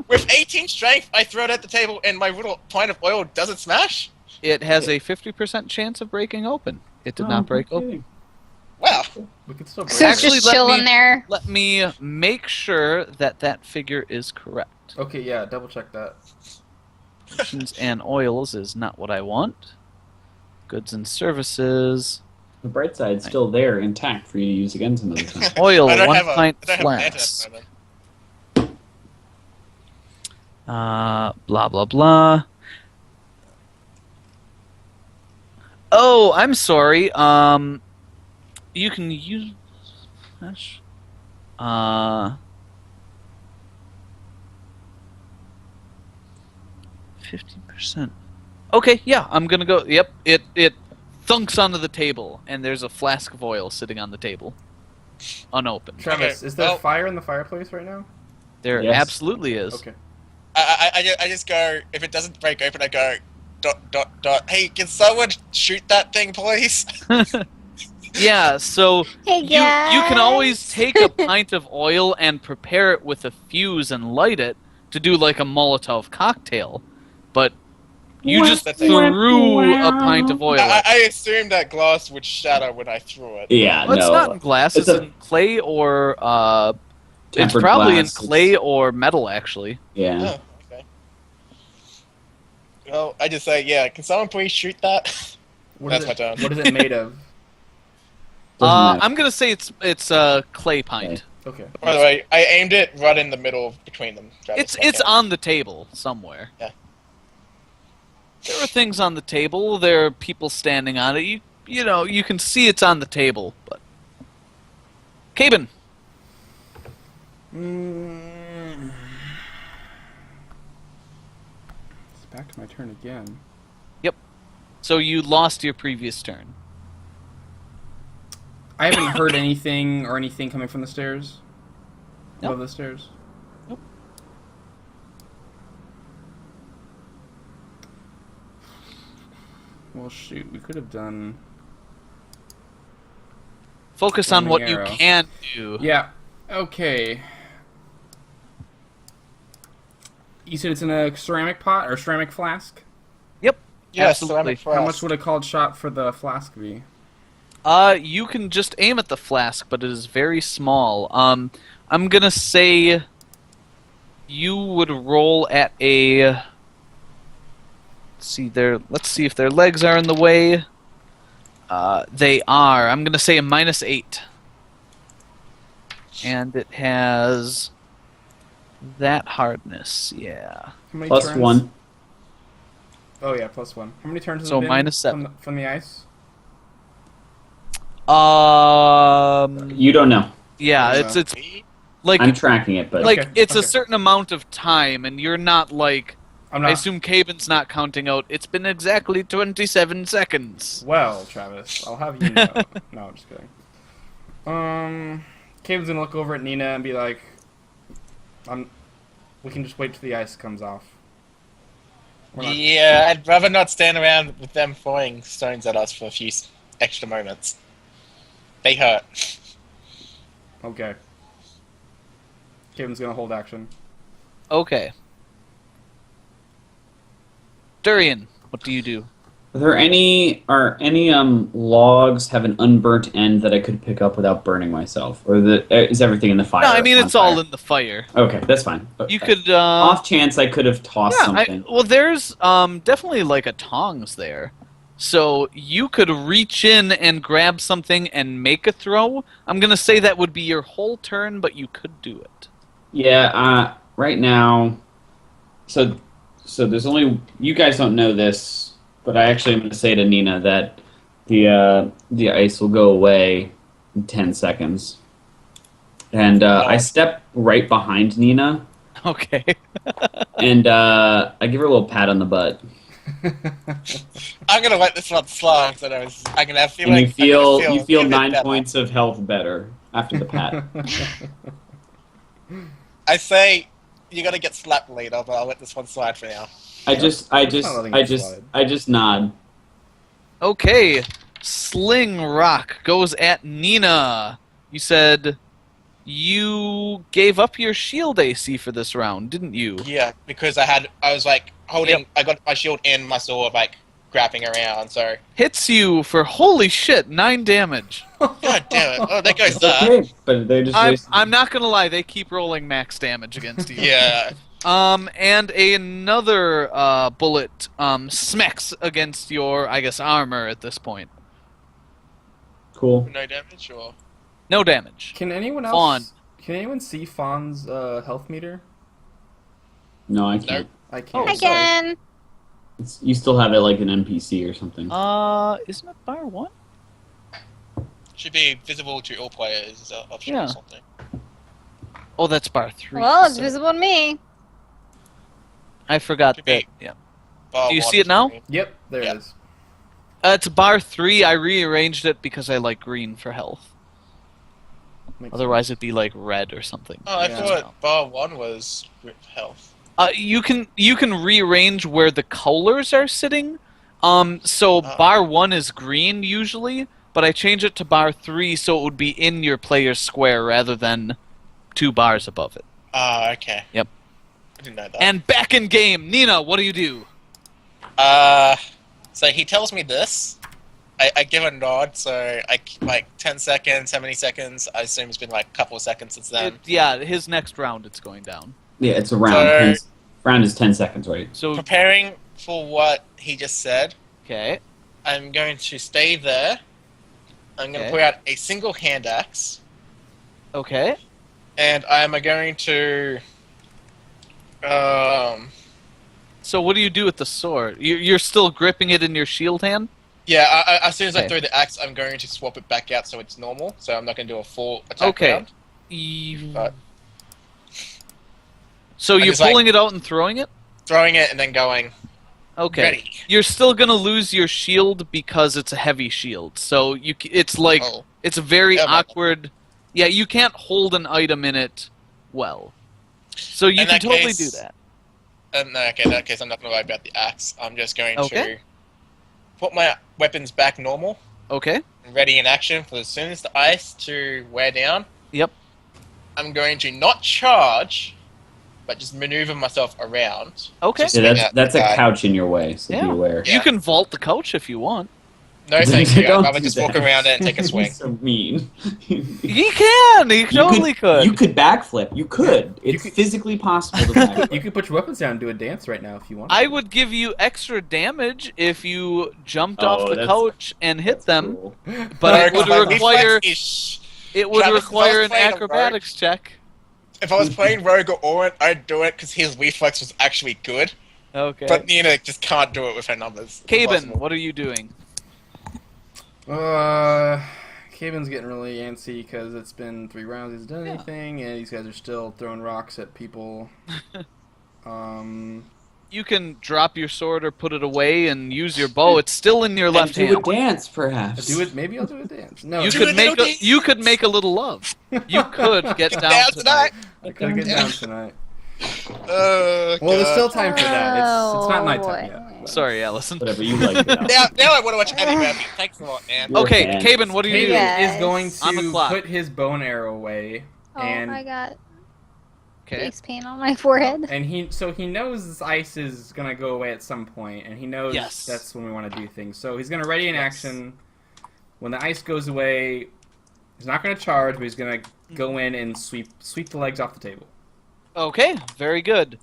With 18 strength, I throw it at the table and my little pint of oil doesn't smash? it has a 50% chance of breaking open. It did Oh, not break no open. kidding. Wow. We could still break. So it's Actually, just let chilling me- there. Let me make sure that that figure is correct. Okay, yeah, double check that. Potions and oils is not what I want. Goods and services. The bright side's still there, intact for you to use again some other time. Oil, I don't 1 have a, pint I don't have an antidote flask. at the moment. Blah, blah, blah. Oh, I'm sorry. You can use... Flash. 50%. Okay, yeah, I'm gonna go... Yep, it thunks onto the table, and there's a flask of oil sitting on the table. Unopened. Travis, Okay, is there well- fire in the fireplace right now? There Yes. absolutely is. Okay. I just go, if it doesn't break open, I go, ... Hey, can someone shoot that thing, please? Yeah, so Hey you can guys. always take a pint of oil and prepare it with a fuse and light it to do like a Molotov cocktail, but you just That's threw a pint of oil at it. I assumed that glass would shatter when I threw it. Yeah, Well, it's no. not in glass, It's it's a- in clay or it's Tempered probably glass, in clay or metal actually. Yeah. Oh, okay. Well, I just say, yeah, can someone please shoot that? What That's is my it, turn. What is it made of? Doesn't matter. I'm gonna say it's a clay pint. Okay. By the way, I aimed it right in the middle between them. Travis, It's okay. on the table somewhere. Yeah. There are things on the table. There are people standing on it. You know, you can see it's on the table, but Caben. It's back to my turn again. So you lost your previous turn. I haven't heard anything coming from the stairs. Nope. Above the stairs. Nope. Well, shoot, we could have done. Focus on Flaming what arrow. you can do. Yeah. Okay. You said it's in a ceramic pot or ceramic flask? Yes, absolutely. ceramic How flask. much would a called shot for the flask be? You can just aim at the flask, but it is very small. I'm gonna say you would roll at a. Let's see if their legs are in the way. They are. I'm gonna say a -8, and it has that hardness. Yeah. How many Plus turns? 1. Oh yeah, +1. How many turns has So it been -7. from the ice? You don't know. Yeah. Yeah. It's like I'm tracking it, but Okay, it's a okay. certain amount of time, and you're not like. I'm I not. assume Caben's not counting out. It's been exactly 27 seconds. Well, Travis, I'll have you know. No, I'm just kidding. Caven's gonna look over at Nina and be like, we can just wait till the ice comes off. We're not- Yeah, I'd rather not stand around with them throwing stones at us for a few extra moments. They hurt. Okay. Caven's gonna hold action. Okay. Durian, what do you do? are any logs have an unburnt end that I could pick up without burning myself, or is everything in the fire? No, I mean on it's all fire? in the fire. Okay, that's fine. You could. Off chance I could have tossed Yeah, something. well, there's definitely like a tongs there, so you could reach in and grab something and make a throw. I'm gonna say that would be your whole turn, but you could do it. Yeah, right now, so there's only, you guys don't know this, but I actually am going to say to Nina that the ice will go away in 10 seconds. And I step right behind Nina, Okay. and I give her a little pat on the butt. I'm gonna let this one slide, so I'm gonna feel And like you feel a bit 9 better. points of health better after the pat. I say you gotta get slapped later, but I'll let this one slide for now. I just nod. Okay. Sling Rock goes at Nina. You said you gave up your shield AC for this round, didn't you? Yeah, because I was like holding, I got my shield and my sword like grappling around. So Hits you for holy shit, 9 damage. God damn it! Oh, there goes that. Okay, but they just wasted- I'm not gonna lie, they keep rolling max damage against you. Yeah. And another bullet smacks against your, I guess, armor at this point. Cool. No damage or. No damage. Can anyone Fawn. else? Can anyone see Fawn's health meter? No, I can't. I can't. Oh, sorry. Again. You still have it like an NPC or something. Isn't it bar 1? Should be visible to all players as an option Yeah. or something. Oh, that's bar 3. Well, it's so- visible to me. I forgot Should that. be- Yeah. Bar Do you one see it is now? green. Yep, there Yeah. it is. It's bar 3. I rearranged it because I like green for health. Makes Otherwise, it'd be like red or something. Oh, I Yeah. thought bar 1 was with health. You can rearrange where the colors are sitting. So Oh. bar 1 is green usually, but I changed it to bar 3 so it would be in your player's square rather than 2 bars above it. Ah, okay. Yep. I didn't know that. And back in game, Nina, what do you do? So he tells me this. I give a nod, so like 10 seconds, how many seconds? I assume it's been like a couple of seconds since then. Yeah, his next round it's going down. Yeah, it's a round. So- 10 round is 10 seconds, right? So Preparing for what he just said, okay, I'm going to stay there. I'm going to Okay. pull out a single hand axe, okay. and I'm going to. So what do you do with the sword? You're still gripping it in your shield hand? Yeah, as soon as I Okay. throw the axe, I'm going to swap it back out so it's normal. So I'm not going to do a full attack Okay. round. But- So I you're just, like- pulling it out and throwing it? Throwing it and then going Okay. ready. You're still gonna lose your shield because it's a heavy shield. So it's like Oh. it's a very Yeah, but- awkward. Yeah, you can't hold an item in it well. So you In can that totally case- do that. No, okay, in that case, I'm not going to worry about the axe. I'm just going Okay. to put my weapons back normal Okay. and ready in action for as soon as the ice to wear down. Yep. I'm going to not charge, but just maneuver myself around. Okay. Just- Yeah, Yeah, that's a guy. couch in your way, so be Yeah. aware. You can vault the couch if you want. No, thank you. I'd Don't rather do just that. walk around it and take a swing. So mean. You can. You totally could. You could backflip. You could. It's could- physically possible to backflip. You could put your weapons down and do a dance right now if you want. I would give you extra damage if you jumped Oh, off the that's- couch and hit them, Cool. but it No, would my require reflex is- it would Travis, if I require was an playing a acrobatics check. If I was playing Rogue or Orin, I'd do it because his reflex was actually good. Okay. But Nina just can't do it with her numbers. It's Caben, impossible. what are you doing? Caben's getting really antsy because it's been 3 rounds. He's done anything, and these guys are still throwing rocks at people. You can drop your sword or put it away and use your bow. It's still in your And left do hand. a dance, perhaps. do it. Maybe I'll do a dance. No, You Do could a make little a dance. you could make a little love. You could get down Down tonight. I could get down tonight. Oh, Well, there's God. still time for that. It's not nighttime boy. yet. Sorry, Allison. Whatever you like. Now. Now I want to watch Eddie Murphy. Thanks a lot, man. Your Okay, hands. Caben, what do you Caben do? Yeah. is going On the to clock. put his bow and arrow away, Oh, and I got Okay. face paint on my forehead. and he knows this ice is gonna go away at some point, and he knows Yes. that's when we want to do things. So he's gonna ready in Yes. action. When the ice goes away, he's not gonna charge, but he's gonna go in and sweep the legs off the table. Okay, very good.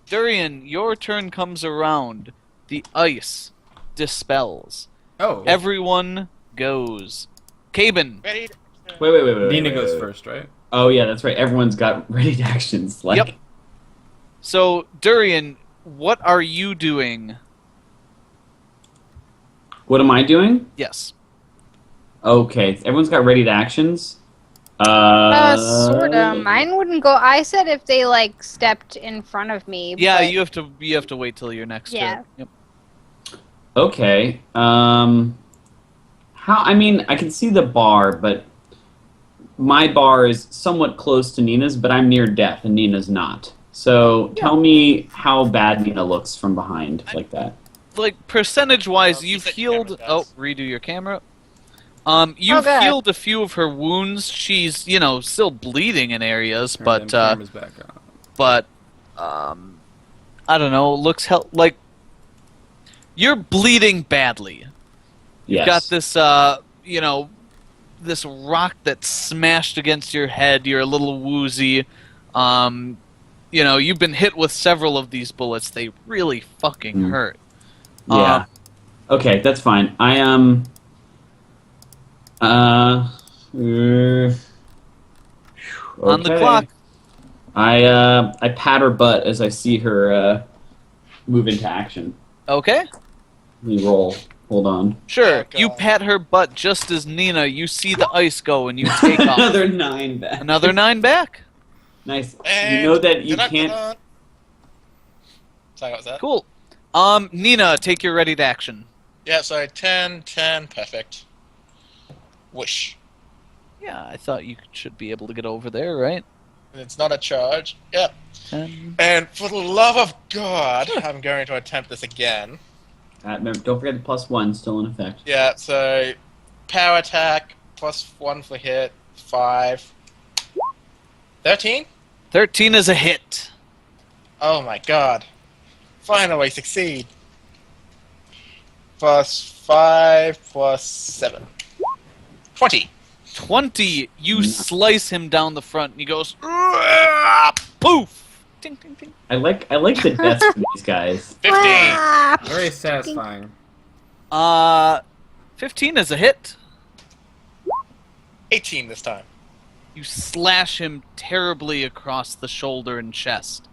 Durian, your turn comes around. The ice dispels. Oh, Everyone goes. Caben, Ready? Wait. Nina wait, goes wait. first, right? Oh yeah, that's right. Everyone's got ready actions. Like, Yep. So Durian, what are you doing? what am I doing? Yes. Okay, everyone's got ready actions. Sorta. Mine wouldn't go. I said if they like stepped in front of me. Yeah, but- you have to wait till your next Yeah. turn. Yep. Okay. How? I mean, I can see the bar, but my bar is somewhat close to Nina's, but I'm near death, and Nina's not. So tell me how bad Nina looks from behind, like that. Like percentage wise, You you've said your healed. camera Oh, does. redo your camera. You've God. healed a few of her wounds. She's still bleeding in areas, Alright, then but camera's back on. I don't know. Looks like You're bleeding badly. Yes. You've got this, this rock that's smashed against your head. You're a little woozy. You've been hit with several of these bullets. They really fucking hurt. Yeah. Okay, that's fine. I am. On the clock. I pat her butt as I see her move into action. Okay. Let me roll. Hold on. Sure. Oh, God. You pat her butt just as Nina. You see the ice go, and you take off. Another 9 back. Another 9 back. Nice. And You know that you can't. Sorry, what was that? Cool. Nina, take your ready to action. Yeah, so 10, 10, perfect. Whoosh. Yeah, I thought you should be able to get over there, right? And it's not a charge. Yep. 10. And for the love of God, I'm going to attempt this again. Remember, don't forget the +1 still in effect. Yeah, so power attack, +1 for hit, 5. 13? 13 is a hit. Oh my God. Finally succeed. +5, +7. 20. 20. You slice him down the front, and he goes, "Ah!" Poof. Ding, ding, ding. I like the deaths of these guys. 15. Ah! Very satisfying. 15 is a hit. 18 this time. You slash him terribly across the shoulder and chest.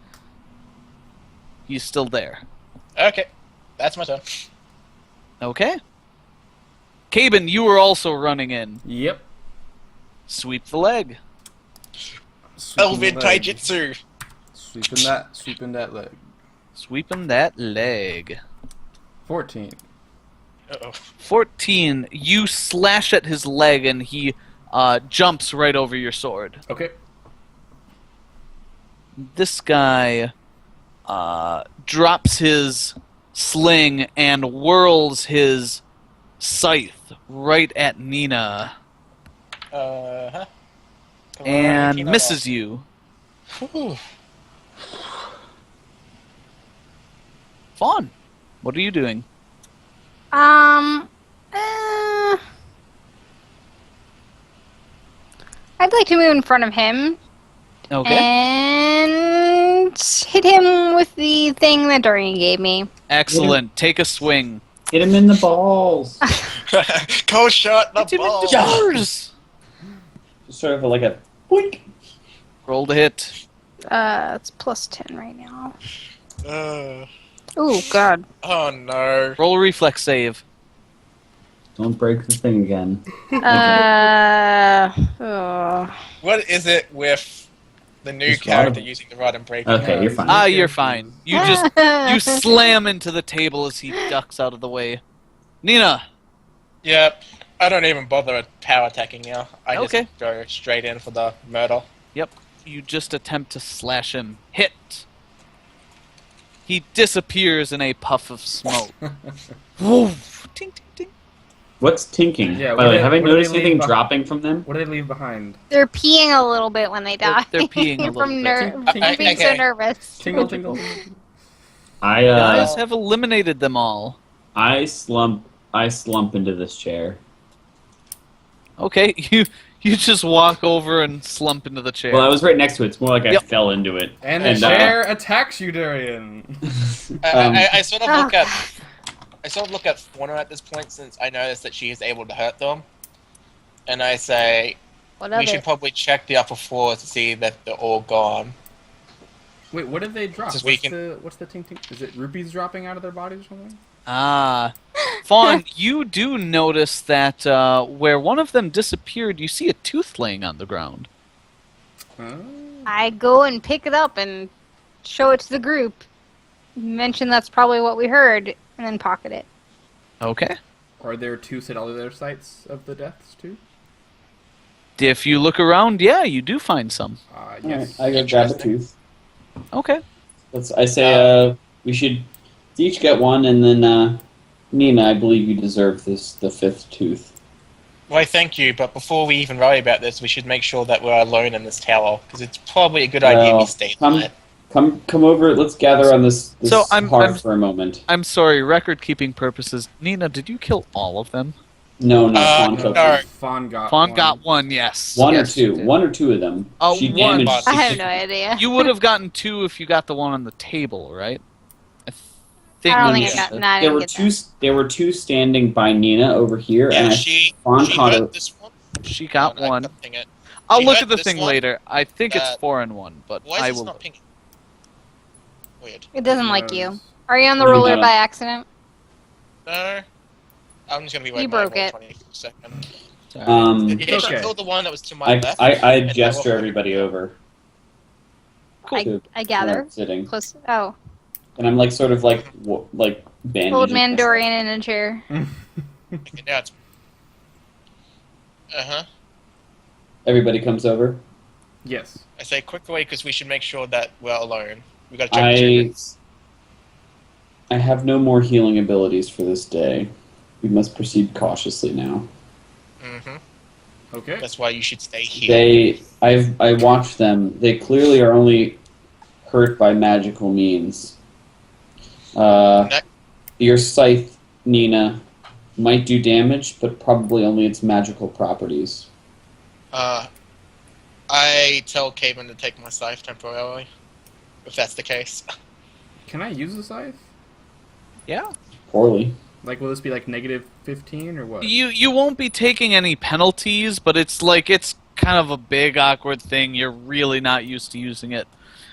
He's still there. Okay. That's my turn. Okay. Caben, you were also running in. Yep. Sweep the leg. Sweeping Elvid the leg. Taijutsu. Sweeping that leg. Sweeping that leg. 14. Uh-oh. 14. You slash at his leg and he jumps right over your sword. Okay. This guy drops his sling and whirls his scythe right at Nina Uh-huh. Come on, and 18 misses you. Whew. Fawn, what are you doing? I'd like to move in front of him Okay. and hit him with the thing that Dorian gave me. Excellent. Take a swing. Hit him in the balls. Cold shot, the Hit him in ball. the doors. Sort of like a boink. Roll to hit. It's +10 right now. Uh, Ooh, God. oh no. Roll a reflex save. Don't break the thing again. Oh. What is it with the new Just character rod. using the rod and breaking? Okay, you're fine. Ah, you're fine. You just you slam into the table as he ducks out of the way. Nina. Yep. I don't even bother with power attacking now. I Okay. just go straight in for the murder. Yep. You just attempt to slash him. Hit. He disappears in a puff of smoke. Woof. Ting, ting, ting. What's tinking? Yeah, By the way, have I what do they noticed leave anything behind? dropping from them? What do they leave behind? They're peeing a little bit when they die. They're peeing a little from bit. from being so Okay. nervous. Tingle, tingle. I Guys have eliminated them all. I slump into this chair. Okay, you just walk over and slump into the chair. Well, I was right next to it. It's more like I Yep. fell into it. And the And, chair attacks you, Darian. I sort of look at Fauna at this point since I noticed that she is able to hurt them, and I say What we of should it? probably check the upper floors to see that they're all gone. Wait, what did they drop? Just What's the ting ting? Is it rupees dropping out of their bodies or something? Ah. Fawn, you do notice that where one of them disappeared, you see a tooth laying on the ground. I go and pick it up and show it to the group. Mention that's probably what we heard, and then pocket it. Okay. Are there 2 cellular sites of the deaths too? If you look around, yeah, you do find some. Yes. I go grab a Interesting. tooth. Okay. I say we should each get one, and then Nina, I believe you deserve the 5th tooth. Why, thank you, but before we even worry about this, we should make sure that we're alone in this tower, because it's probably a good idea we stay Come- tonight. Come over. Let's gather on this So I'm- hearth for a moment. I'm sorry, record-keeping purposes. Nina, did you kill all of them? No, Fawn killed no. two. Fawn got Fawn one. got one, yes. One Yes, or you two. did. One or two of them. She one. damaged. I have no idea. You would have gotten 2 if you got the one on the table, right? I think. I don't think think I I got. Nah, I There didn't were get two. There were two standing by Nina over here, Yeah, and she Fawn caught her. hurt this one. She got I one. couldn't ping it. I'll She look hurt at the this thing one. later. I think it's Uh, 4 and 1, but Why I is this will. not pinging? Weird. It doesn't like you. Knows. Are you on the No, ruler no. by accident? No. I'm just gonna be waiting You broke it. 20 seconds. Sorry. Yeah, she Okay. killed the one that was to my I, left. I and I gesture will- everybody over. I, I gather. Sitting, Close. Oh, and I'm like sort of like bandaging. old man myself. Dorian in a chair. Okay, now it's. Everybody comes over. Yes. I say quick away because we should make sure that we're alone. We gotta check the I achievements. I have no more healing abilities for this day. We must proceed cautiously now. Mm-hmm. Okay. That's why you should stay here. I watched them. They clearly are only hurt by magical means. That- Your scythe, Nina, might do damage, but probably only its magical properties. I tell Caven to take my scythe temporarily, if that's the case. Can I use the scythe? Yeah. Poorly. Like, will this be like negative 15 or what? You won't be taking any penalties, but it's kind of a big awkward thing. You're really not used to using it.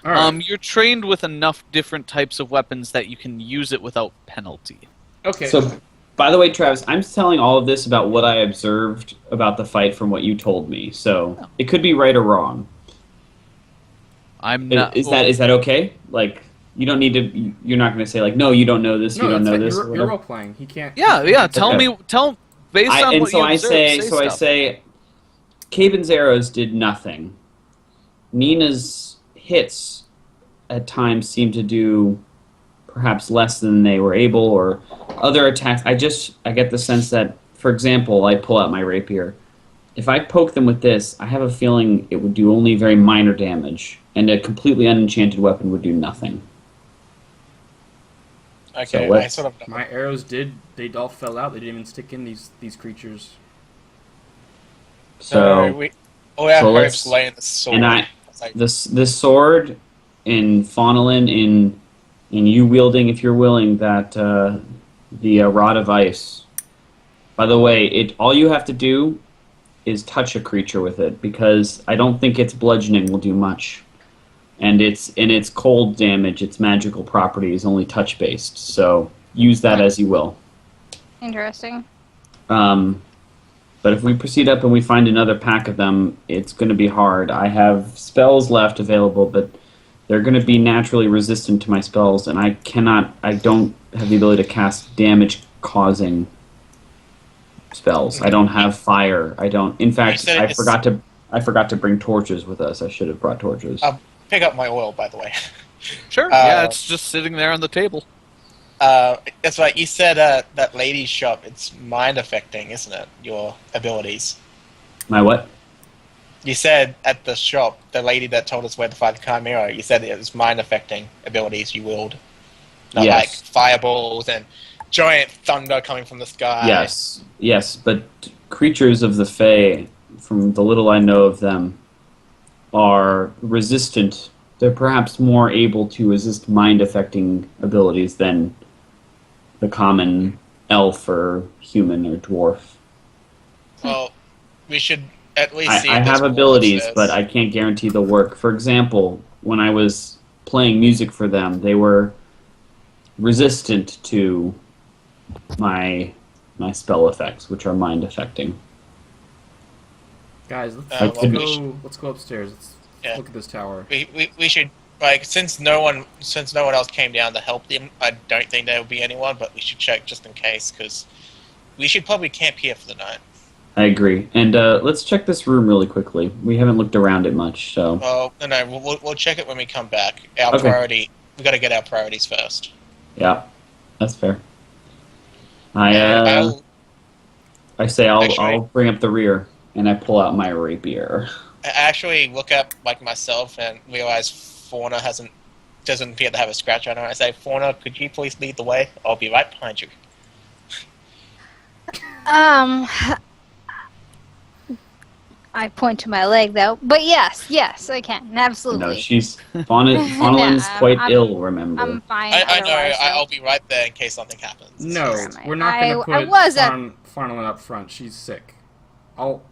All right. You're trained with enough different types of weapons that you can use it without penalty. Okay. So, by the way, Travis, I'm telling all of this about what I observed about the fight from what you told me. So, it could be right or wrong. I'm not. Is that okay? Like, you don't need to. You're not going to say like, no, you don't know this. no, you don't that's know fine. this. or You're whatever. role playing. He can't. Yeah. Tell Okay. me. Based on And what so you I observed, say. So I stuff. say, Caven's arrows did nothing. Nina's hits at times seem to do perhaps less than they were able, or other attacks. I get the sense that, for example, I pull out my rapier. If I poke them with this, I have a feeling it would do only very minor damage, and a completely unenchanted weapon would do nothing. Okay, So I let's- sort of. My arrows did. They all fell out. They didn't even stick in these creatures. So we all our so hopes let's- lay in the sword. and I- It's like, this sword in Faunolin, in you wielding, if you're willing, that the rod of ice. By the way, all you have to do is touch a creature with it, because I don't think its bludgeoning will do much, and its cold damage, its magical property is only touch based. So use that as you will. Interesting. But if we proceed up and we find another pack of them, it's going to be hard. I have spells left available, but they're going to be naturally resistant to my spells, and I don't have the ability to cast damage-causing spells. I don't have fire. I don't. In fact, said I it's- forgot to bring torches with us. I should have brought torches. pick up my oil, by the way. Sure. Yeah, it's just sitting there on the table. That's right. You said that lady's shop. It's mind affecting, isn't it? Your abilities. My what? You said at the shop, the lady that told us where to find the Chimera. You said it was mind affecting abilities you wield. Not Yes. like fireballs and giant thunder coming from the sky. Yes, but creatures of the Fae, from the little I know of them, are resistant. They're perhaps more able to resist mind-affecting abilities than the common elf or human or dwarf. Well, we should at least see. I if there's have more abilities, upstairs. but I can't guarantee they'll work. For example, when I was playing music for them, they were resistant to my spell effects, which are mind-affecting. Guys, well, let's go upstairs. Let's Yeah. look at this tower. We should, like, since no one else came down to help them. I don't think there will be anyone, but we should check just in case, because we should probably camp here for the night. I agree. And let's check this room really quickly. We haven't looked around it much, so... Well, no, we'll check it when we come back. Our Okay. priority, we got to get our priorities first. Yeah, that's fair. I'll I say Actually- I'll bring up the rear, and I pull out my rapier. actually look up like myself and realize Fauna hasn't doesn't appear to have a scratch on her. I say, Fauna, could you please lead the way? I'll be right behind you. I point to my leg though, but yes, I can absolutely. No, she's Faunaline's Yeah, quite I'm- ill. Remember. I'm fine. I know. otherwise, so- I'll be right there in case something happens. No, Where am I? we're not going to I put was at- Farnelin up front. She's sick. Okay.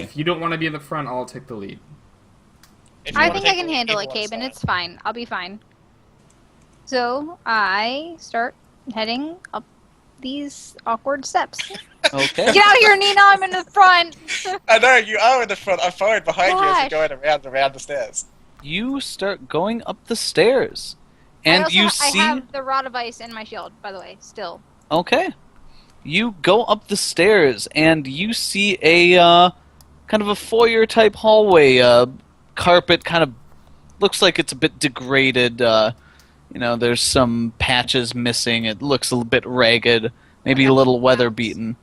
If you don't want to be in the front, I'll take the lead. If you I wanna think I take can the lead, handle it, either one's Caben. fine. It's fine. I'll be fine. So I start heading up these awkward steps. Okay. Get out of here, Nina! I'm in the front. I know, you are in the front. I'm following behind you as Gosh. you're going around and around the stairs. You start going up the stairs, I and also you I see. have the rod of ice in my shield, by the way. Still. Okay. You go up the stairs and you see a kind of a foyer type hallway. Carpet kind of looks like it's a bit degraded. There's some patches missing. It looks a little bit ragged, maybe a little weather beaten.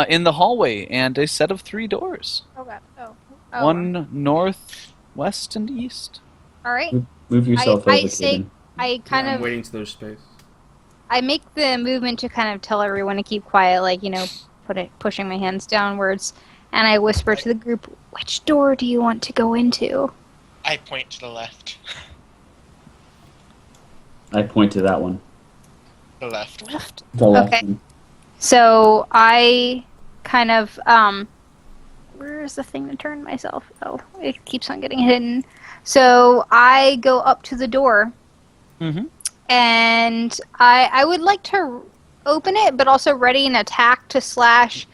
In the hallway, and a set of 3 doors. Oh god. Oh. One north, west, and east. All right. Move yourself I over, say- Caden. I kind I'm of waiting to there's space. I make the movement to kind of tell everyone to keep quiet, like, pushing my hands downwards, and I whisper to the group, "Which door do you want to go into?" I point to the left. I point to that one. The left. The left Okay. one. So I kind of where's the thing to turn myself? Oh, it keeps on getting hidden. So I go up to the door, Mm-hmm. and I would like to open it, but also ready an attack to slash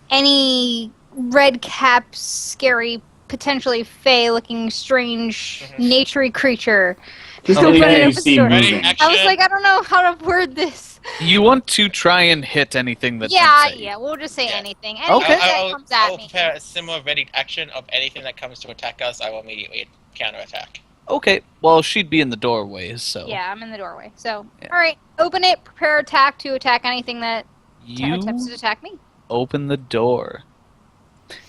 any red cap, scary, potentially fey-looking, strange, naturey creature. Just Okay. anything you Open see door. Ready, moving. action. I was like, I don't know how to word this. You want to try and hit anything that Yeah, jumps at you. yeah, we'll just say Yeah. anything. Anything Okay. that comes at I'll me. prepare a similar ready action of anything that comes to attack us. I will immediately counterattack. Okay, well, she'd be in the doorway, so Yeah, I'm in the doorway. So, Yeah. all right, open it. Prepare attack to attack anything that you attempts to attack me. open the door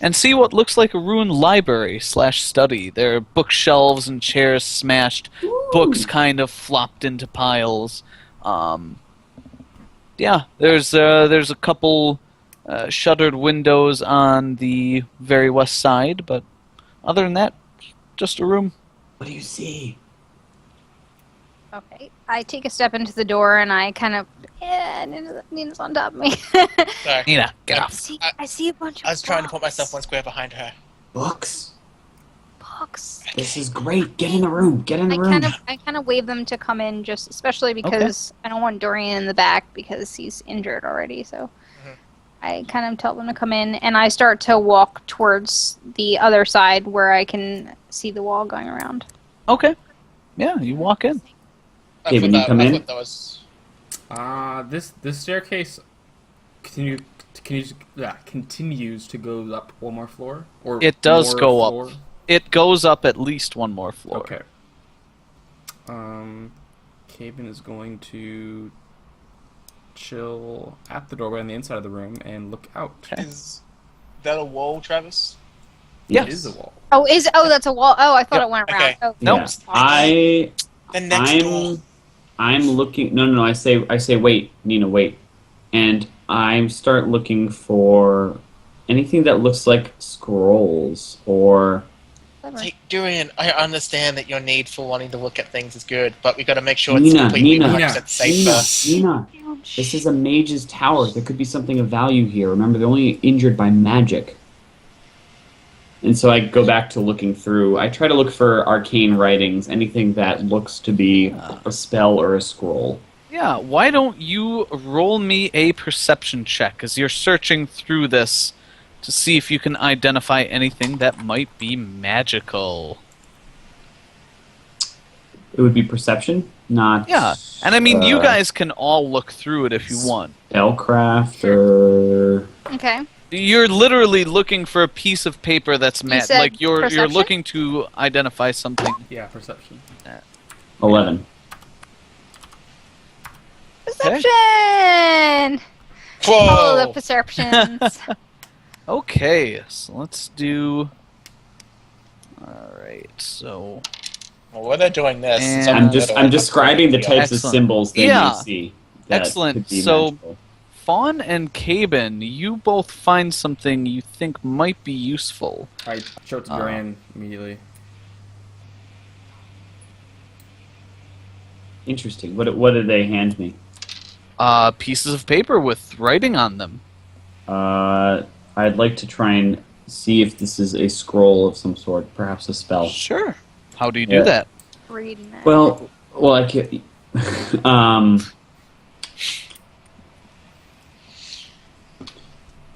and see what looks like a ruined library / study. There are bookshelves and chairs smashed, books kind of flopped into piles. There's a couple shuttered windows on the very west side, but other than that, just a room. What do you see? Okay, I take a step into the door and I kind of Nina's on top of me. Sorry. Nina, get I- off. I see a bunch of I was trying to put books. myself one square behind her. Books. Books. This is great. Get in the room. Get in the room. I kind of wave them to come in, just especially because I don't want Dorian in the back because he's injured already. So Mhm. I kind of tell them to come in, and I start to walk towards the other side where I can see the wall going around. Okay. Yeah, you walk in. Okay, when you come in- That was... This staircase continues to go up one more floor, or It does more go floor? up. It goes up at least one more floor. Okay. Caben is going to chill at the doorway on the inside of the room and look out. Okay. Is that a wall, Travis? Yes. It is a wall. That's a wall. Oh, I thought Yep. it went around. Okay. Oh, Nope. Yeah. The next door. I'm looking. No. I say, wait, Nina, wait, and I start looking for anything that looks like scrolls or. clever. Hey, Durian, I understand that your need for wanting to look at things is good, but we got to make sure it's Nina, completely Nina. 100% safe first. Nina, this is a mage's tower. There could be something of value here. Remember, they're only injured by magic. And so I go back to looking through. I try to look for arcane writings, anything that looks to be a spell or a scroll. Yeah, why don't you roll me a perception check as you're searching through this to see if you can identify anything that might be magical. It would be perception, not Yeah, and I mean, you uh, guys can all look through it if you want. spellcraft or Okay. You're literally looking for a piece of paper that's said like you're perception? looking to identify something. Yeah, perception. 11. Perception! Follow the Whoa! perceptions. Okay, so let's do. All right, so Well, while they're doing this, And- since I'm describing the types of Excellent. symbols that Yeah. you see. That Excellent. could be So- magical. Fawn and Caben, you both find something you think might be useful. I show it to Dorian immediately. Interesting. What did they hand me? Pieces of paper with writing on them. I'd like to try and see if this is a scroll of some sort, perhaps a spell. Sure. How do you Yeah. do that? Reading it. Well, I can.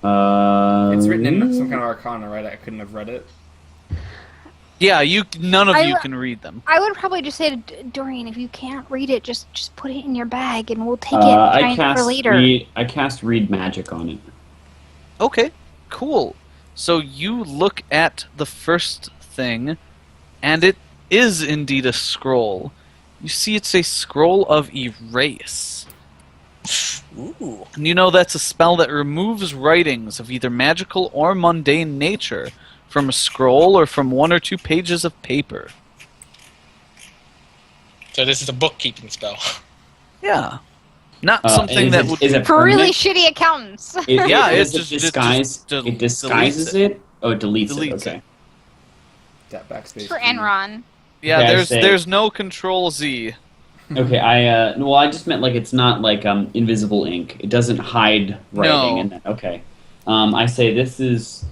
It's written in some kind of arcana, right? I couldn't have read it. Yeah, none of I- you can read them. I would probably just say to Dorian, if you can't read it, just put it in your bag and we'll take it I kind cast for later. I cast read magic on it. Okay, cool. So you look at the first thing, and it is indeed a scroll. You see it's a scroll of erase. Ooh. And you know that's a spell that removes writings of either magical or mundane nature from a scroll or from 1 or 2 pages of paper. So this is a bookkeeping spell. Yeah. Not And something that would... is it For really permanent? shitty accountants. Yeah, does it just it disguises deletes it. Oh, it deletes, Deletes it. Okay. That backspace. For key. Enron. Yeah, Okay, I say- there's no Control Z. Okay. I just meant like it's not like invisible ink. It doesn't hide writing. No. In that. Okay. I say this is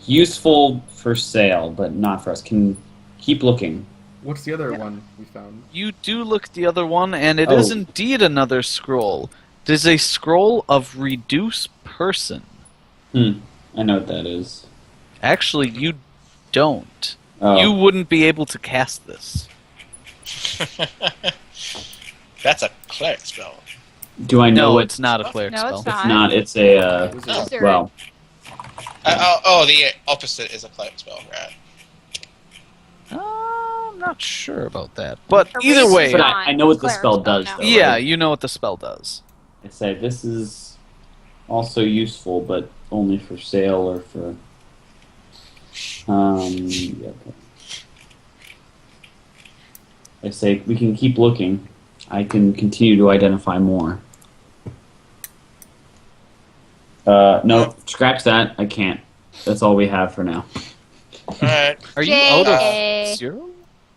useful for sale, but not for us. Can keep looking. What's the other one we found? You do look at the other one, and it is Oh. indeed another scroll. It is a scroll of Reduce Person. I know what that is. Actually, you don't. Oh. You wouldn't be able to cast this. That's a cleric spell. Do I know No, what it's not a cleric No, spell. it's It's not. It's a. Wizard. Well, The opposite is a cleric spell, right? I'm not sure about that. But Erase either way, is but not I know what the cleric spell does. now. Though, yeah, right? you know what the spell does. I say this is also useful, but only for sale or for. Yeah, okay. I say we can keep looking. I can continue to identify more. No, scratch that. I can't. That's all we have for now. Alright. Are you out J.A. of 0?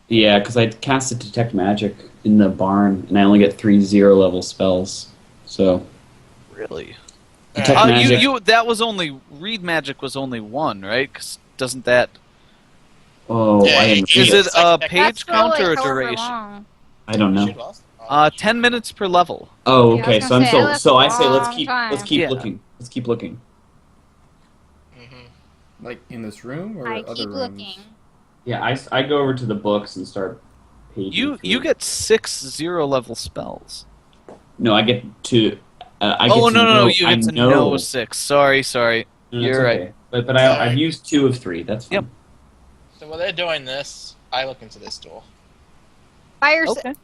Yeah, because I cast a detect magic in the barn, and I only get 3 0-level spells. So Really? detect Alright. magic. That was only read magic was only 1, right? 'Cause doesn't that Oh, Yeah, I didn't is read it It's like a that- page That's for, count or a like, however duration? long. I don't know. Should last. 10 minutes per level. Oh, Yeah, I okay. was So I'm gonna say, so that's so a I say let's long keep time. Yeah. looking. Let's keep looking. Mm-hmm. Like in this room or I other keep rooms? looking. Yeah, I go over to the books and start paging. You through. get 6 0-level spells. No, I get to. I get Oh to no, know, you I get to know. know 6. Sorry. No, You're it's right. okay. But I've used 2 of 3. That's fine. Yep. So while they're doing this, I look into this door. Fire. Okay.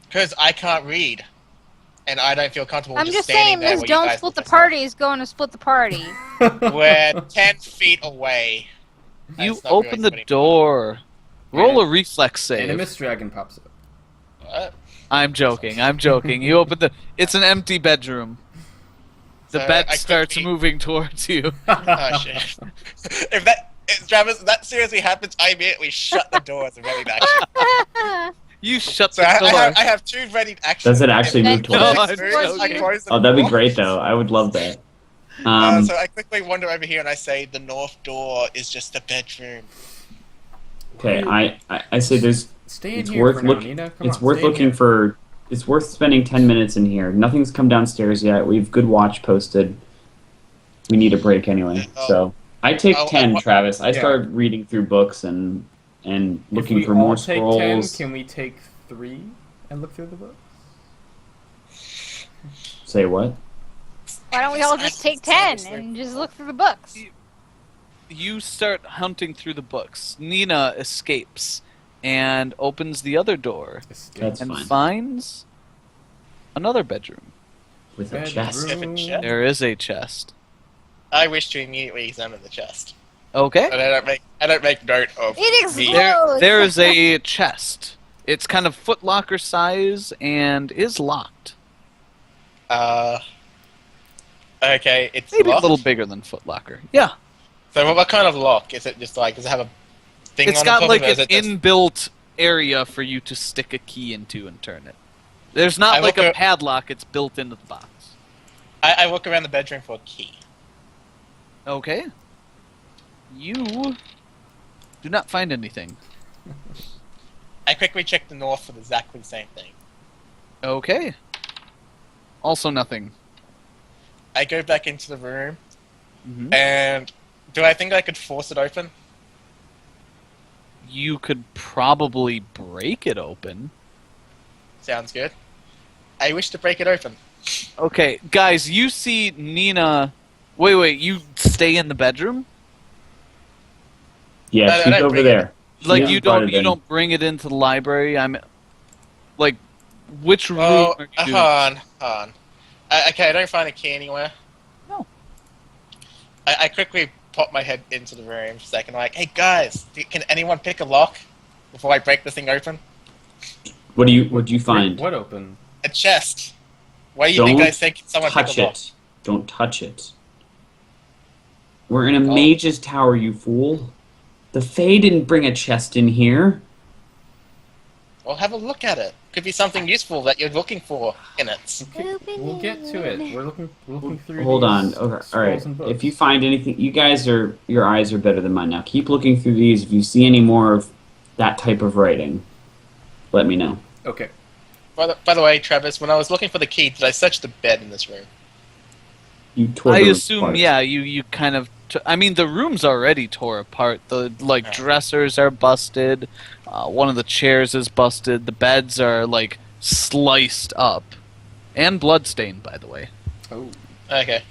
Because I can't read. And I don't feel comfortable I'm just just saying, standing there this while you don't guys split the look at party is going to split the party. stuff. We're 10 feet away. You That's not open really the splitting. Door. Roll a reflex And a save. mist dragon pops up. What? I'm joking. You open the. It's an empty bedroom. The So bed I starts quickly- moving towards you. Oh shit. Travis, that seriously happens, I immediately shut the door as a ready action. You shut So the I door. have 2 ready actions. Does it actually move Then- towards? No, us? I'm I joking. close the Oh, that'd be door. great though. I would love that. So I quickly wander over here and I say the north door is just a bedroom. Okay, I say there's. Stay in It's here worth for now, look- Nina. Come It's on, worth stay in looking here. for. It's worth spending 10 minutes in here. Nothing's come downstairs yet. We've good watch posted. We need a break anyway. Oh. So I take Oh, 10, what- Travis. I Yeah. start reading through books and If looking we for all more take scrolls. 10, can we take 3 and look through the book? Say what? Why don't we all just take 10 and just look through the books? You start hunting through the books. Nina escapes and opens the other door Escape. That's and fine. finds another bedroom. With a Bedroom. chest. If it chest? There is a chest. I wish to immediately examine the chest. Okay. And I don't make note of It the- explodes. There is a chest. It's kind of footlocker size and is locked. Okay, it's Maybe locked. a little bigger than footlocker. Yeah. So what kind of lock? Is it just like, does it have a thing It's on got the top like of it? or is an it just- inbuilt area for you to stick a key into and turn it. There's not I like look a at- padlock, it's built into the box. I look around the bedroom for a key. Okay. You do not find anything. I quickly check the north for exactly the same thing. Okay. Also nothing. I go back into the room, Mhm. and do I think I could force it open? You could probably break it open. Sounds good. I wish to break it open. Okay, guys, you see Nina. Wait, you stay in the bedroom? Yeah, No, she's no, over bring it. there. Like She's you brought don't it you in. don't bring it into the library? I'm like, which room Oh, are you doing? hold on. Okay, I don't find a key anywhere. No. I quickly pop my head into the room for a second, like, hey guys, can anyone pick a lock before I break this thing open? What do you find? What open? A chest. Why do you think Don't I think someone pick Touch a lock? it. Don't touch it. We're in a Oh. mage's tower, you fool. The Fae didn't bring a chest in here. Well, have a look at it. Could be something useful that you're looking for in it. Okay, we'll get to it. We're looking through. Hold these on. Okay, all right. scrolls and books. If you find anything, your eyes are better than mine now. Keep looking through these. If you see any more of that type of writing, let me know. Okay. By the way, Travis, when I was looking for the key, did I search the bed in this room? You tore I the assume, apart. yeah, you kind of. I mean, the room's already tore apart. The Yeah. dressers are busted. One of the chairs is busted. The beds are like sliced up, and bloodstained, by the way. Oh. Okay.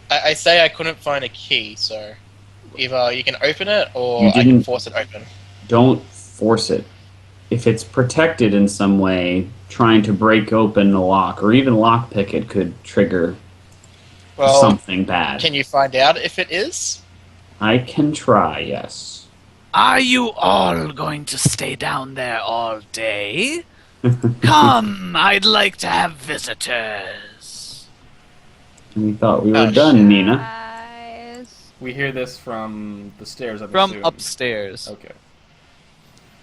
I say I couldn't find a key, so either you can open it or You I can didn't- force it open. Don't force it. If it's protected in some way, trying to break open the lock or even lockpick it could trigger Well, something bad. can you find out if it is? I can try, yes. Are you all going to stay down there all day? Come, I'd like to have visitors. We thought we were Oh, done, Nina. Guys. We hear this from the stairs. I From assume. upstairs. Okay.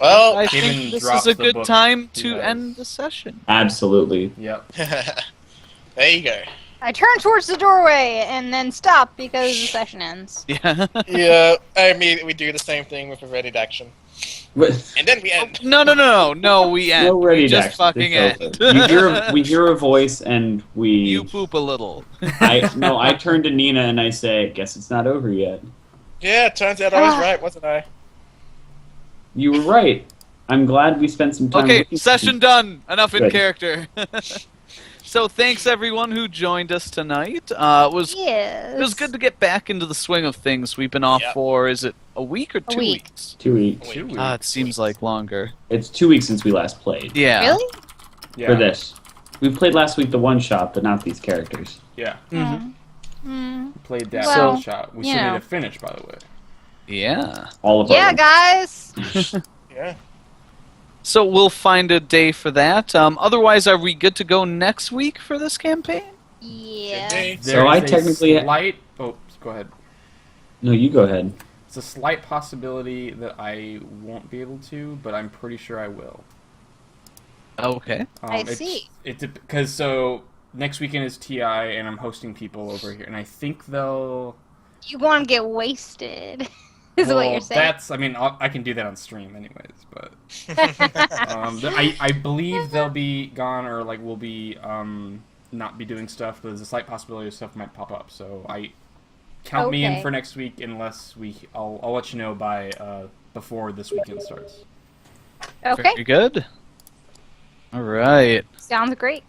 Well, I Kevin think this drops is a the good book time he to has. end the session. Absolutely. Yep. there you go. I turn towards the doorway and then stop because the session ends. Yeah. Yeah, I immediately do the same thing with a ready action. What? And then we end. No, we end. No ready we just to fucking action. end. It's over. We hear a voice and we. You poop a little. I turn to Nina and I say, "Guess it's not over yet." Yeah, it turns out I was right, wasn't I? You were right. I'm glad we spent some time. Okay, looking for session you. done. Enough in Good. character. So thanks everyone who joined us tonight. It was good to get back into the swing of things. We've been off Yep. for, is it a week or 2 week. weeks? 2 weeks. 2 weeks. It seems like longer. It's 2 weeks since we last played. Yeah. Really? Yeah. For this, we played last week the one shot, but not these characters. Yeah. Mhm. Mm. We played that Well, one shot. We you still know. need to finish, by the way. Yeah. All of Yeah, our guys. Yeah. So we'll find a day for that. Otherwise, are we good to go next week for this campaign? Yeah. Good day. So I There is a technically- slight. Oh, go ahead. No, you go ahead. It's a slight possibility that I won't be able to, but I'm pretty sure I will. Okay. I see. Because so next weekend is TI, and I'm hosting people over here, and I think they'll. You want to get wasted, is what well, you're saying. That's. I mean, I can do that on stream, anyways. But I believe they'll be gone, or like we'll be not be doing stuff. But there's a slight possibility of stuff might pop up. So I count me in Okay. for next week, unless I'll let you know by before this weekend starts. Okay. Very good. All right. Sounds great.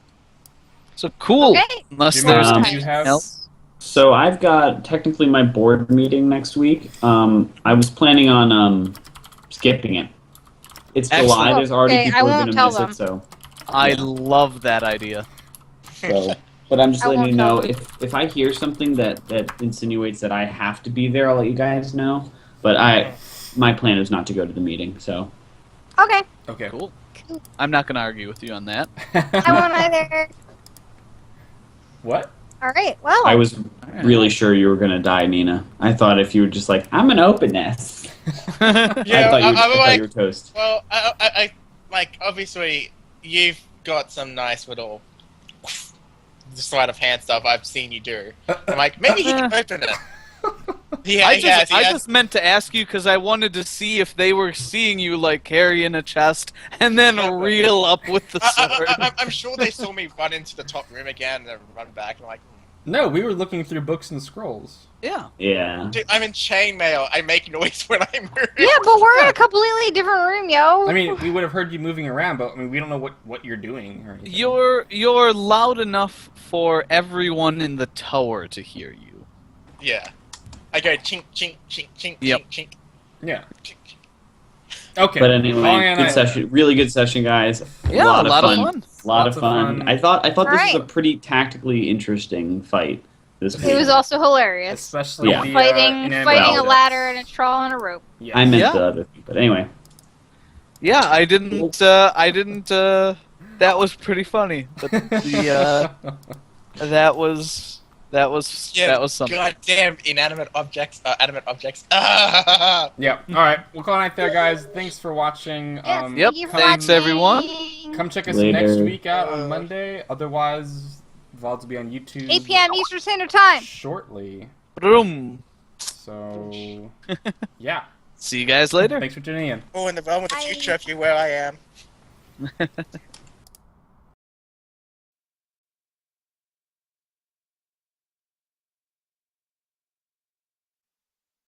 So cool. Okay. Unless Jimmy, there's Um, do anything you have? else. So I've got technically my board meeting next week. I was planning on skipping it. It's July. Excellent. There's already Okay, I people who are won't going to tell miss them. it. So, I Yeah. love that idea. so, but I'm just I letting you won't know tell if I hear something that insinuates that I have to be there, I'll let you guys know. But my plan is not to go to the meeting. So Okay. Okay. Cool. I'm not going to argue with you on that. I won't either. What? All right. Well. I was really sure you were gonna die, Nina. I thought if you were just like, I'm gonna open this. I Yeah, thought I'm you like, were toast. well, I like obviously you've got some nice little sleight of hand stuff I've seen you do. I'm like, maybe he can open it. Yeah, I he has. just meant to ask you because I wanted to see if they were seeing you like carrying a chest and then reel up with the sword. I'm sure they saw me run into the top room again and then run back. And I'm like, No, we were looking through books and scrolls. Yeah. Yeah. dude, I'm in chainmail. I make noise when I move. Yeah, but we're in a completely different room, yo. I mean, we would have heard you moving around, but I mean, we don't know what you're doing or anything. You're loud enough for everyone in the tower to hear you. Yeah. I go chink, chink, chink, chink, Yep. chink, chink, Yeah. chink, chink. Okay. But anyway, Long good Island. session. Really good session, guys. Yeah, lot a lot of fun. Lot Lots of of fun. fun. I thought this was a Alright. pretty tactically interesting fight. This week. It was also hilarious. Especially Yeah. the, Fighting inanimate a objects. ladder and a troll and a rope. Yes. I meant Yeah. the other thing, but anyway. Yeah, I didn't. That was pretty funny. But that was something. Goddamn inanimate objects, animate objects. Yeah. All right. We'll call it night there, guys. Thanks for watching. Yeah, Yep, thank you for thanks, watching. everyone. Come check us Later. next week out on Monday. Otherwise, VODs will be on YouTube 8 p.m. Eastern Standard Time. shortly. Boom. So, yeah. See you guys later. Thanks for tuning in. Oh, in the realm of the Bye. future, if you where I am.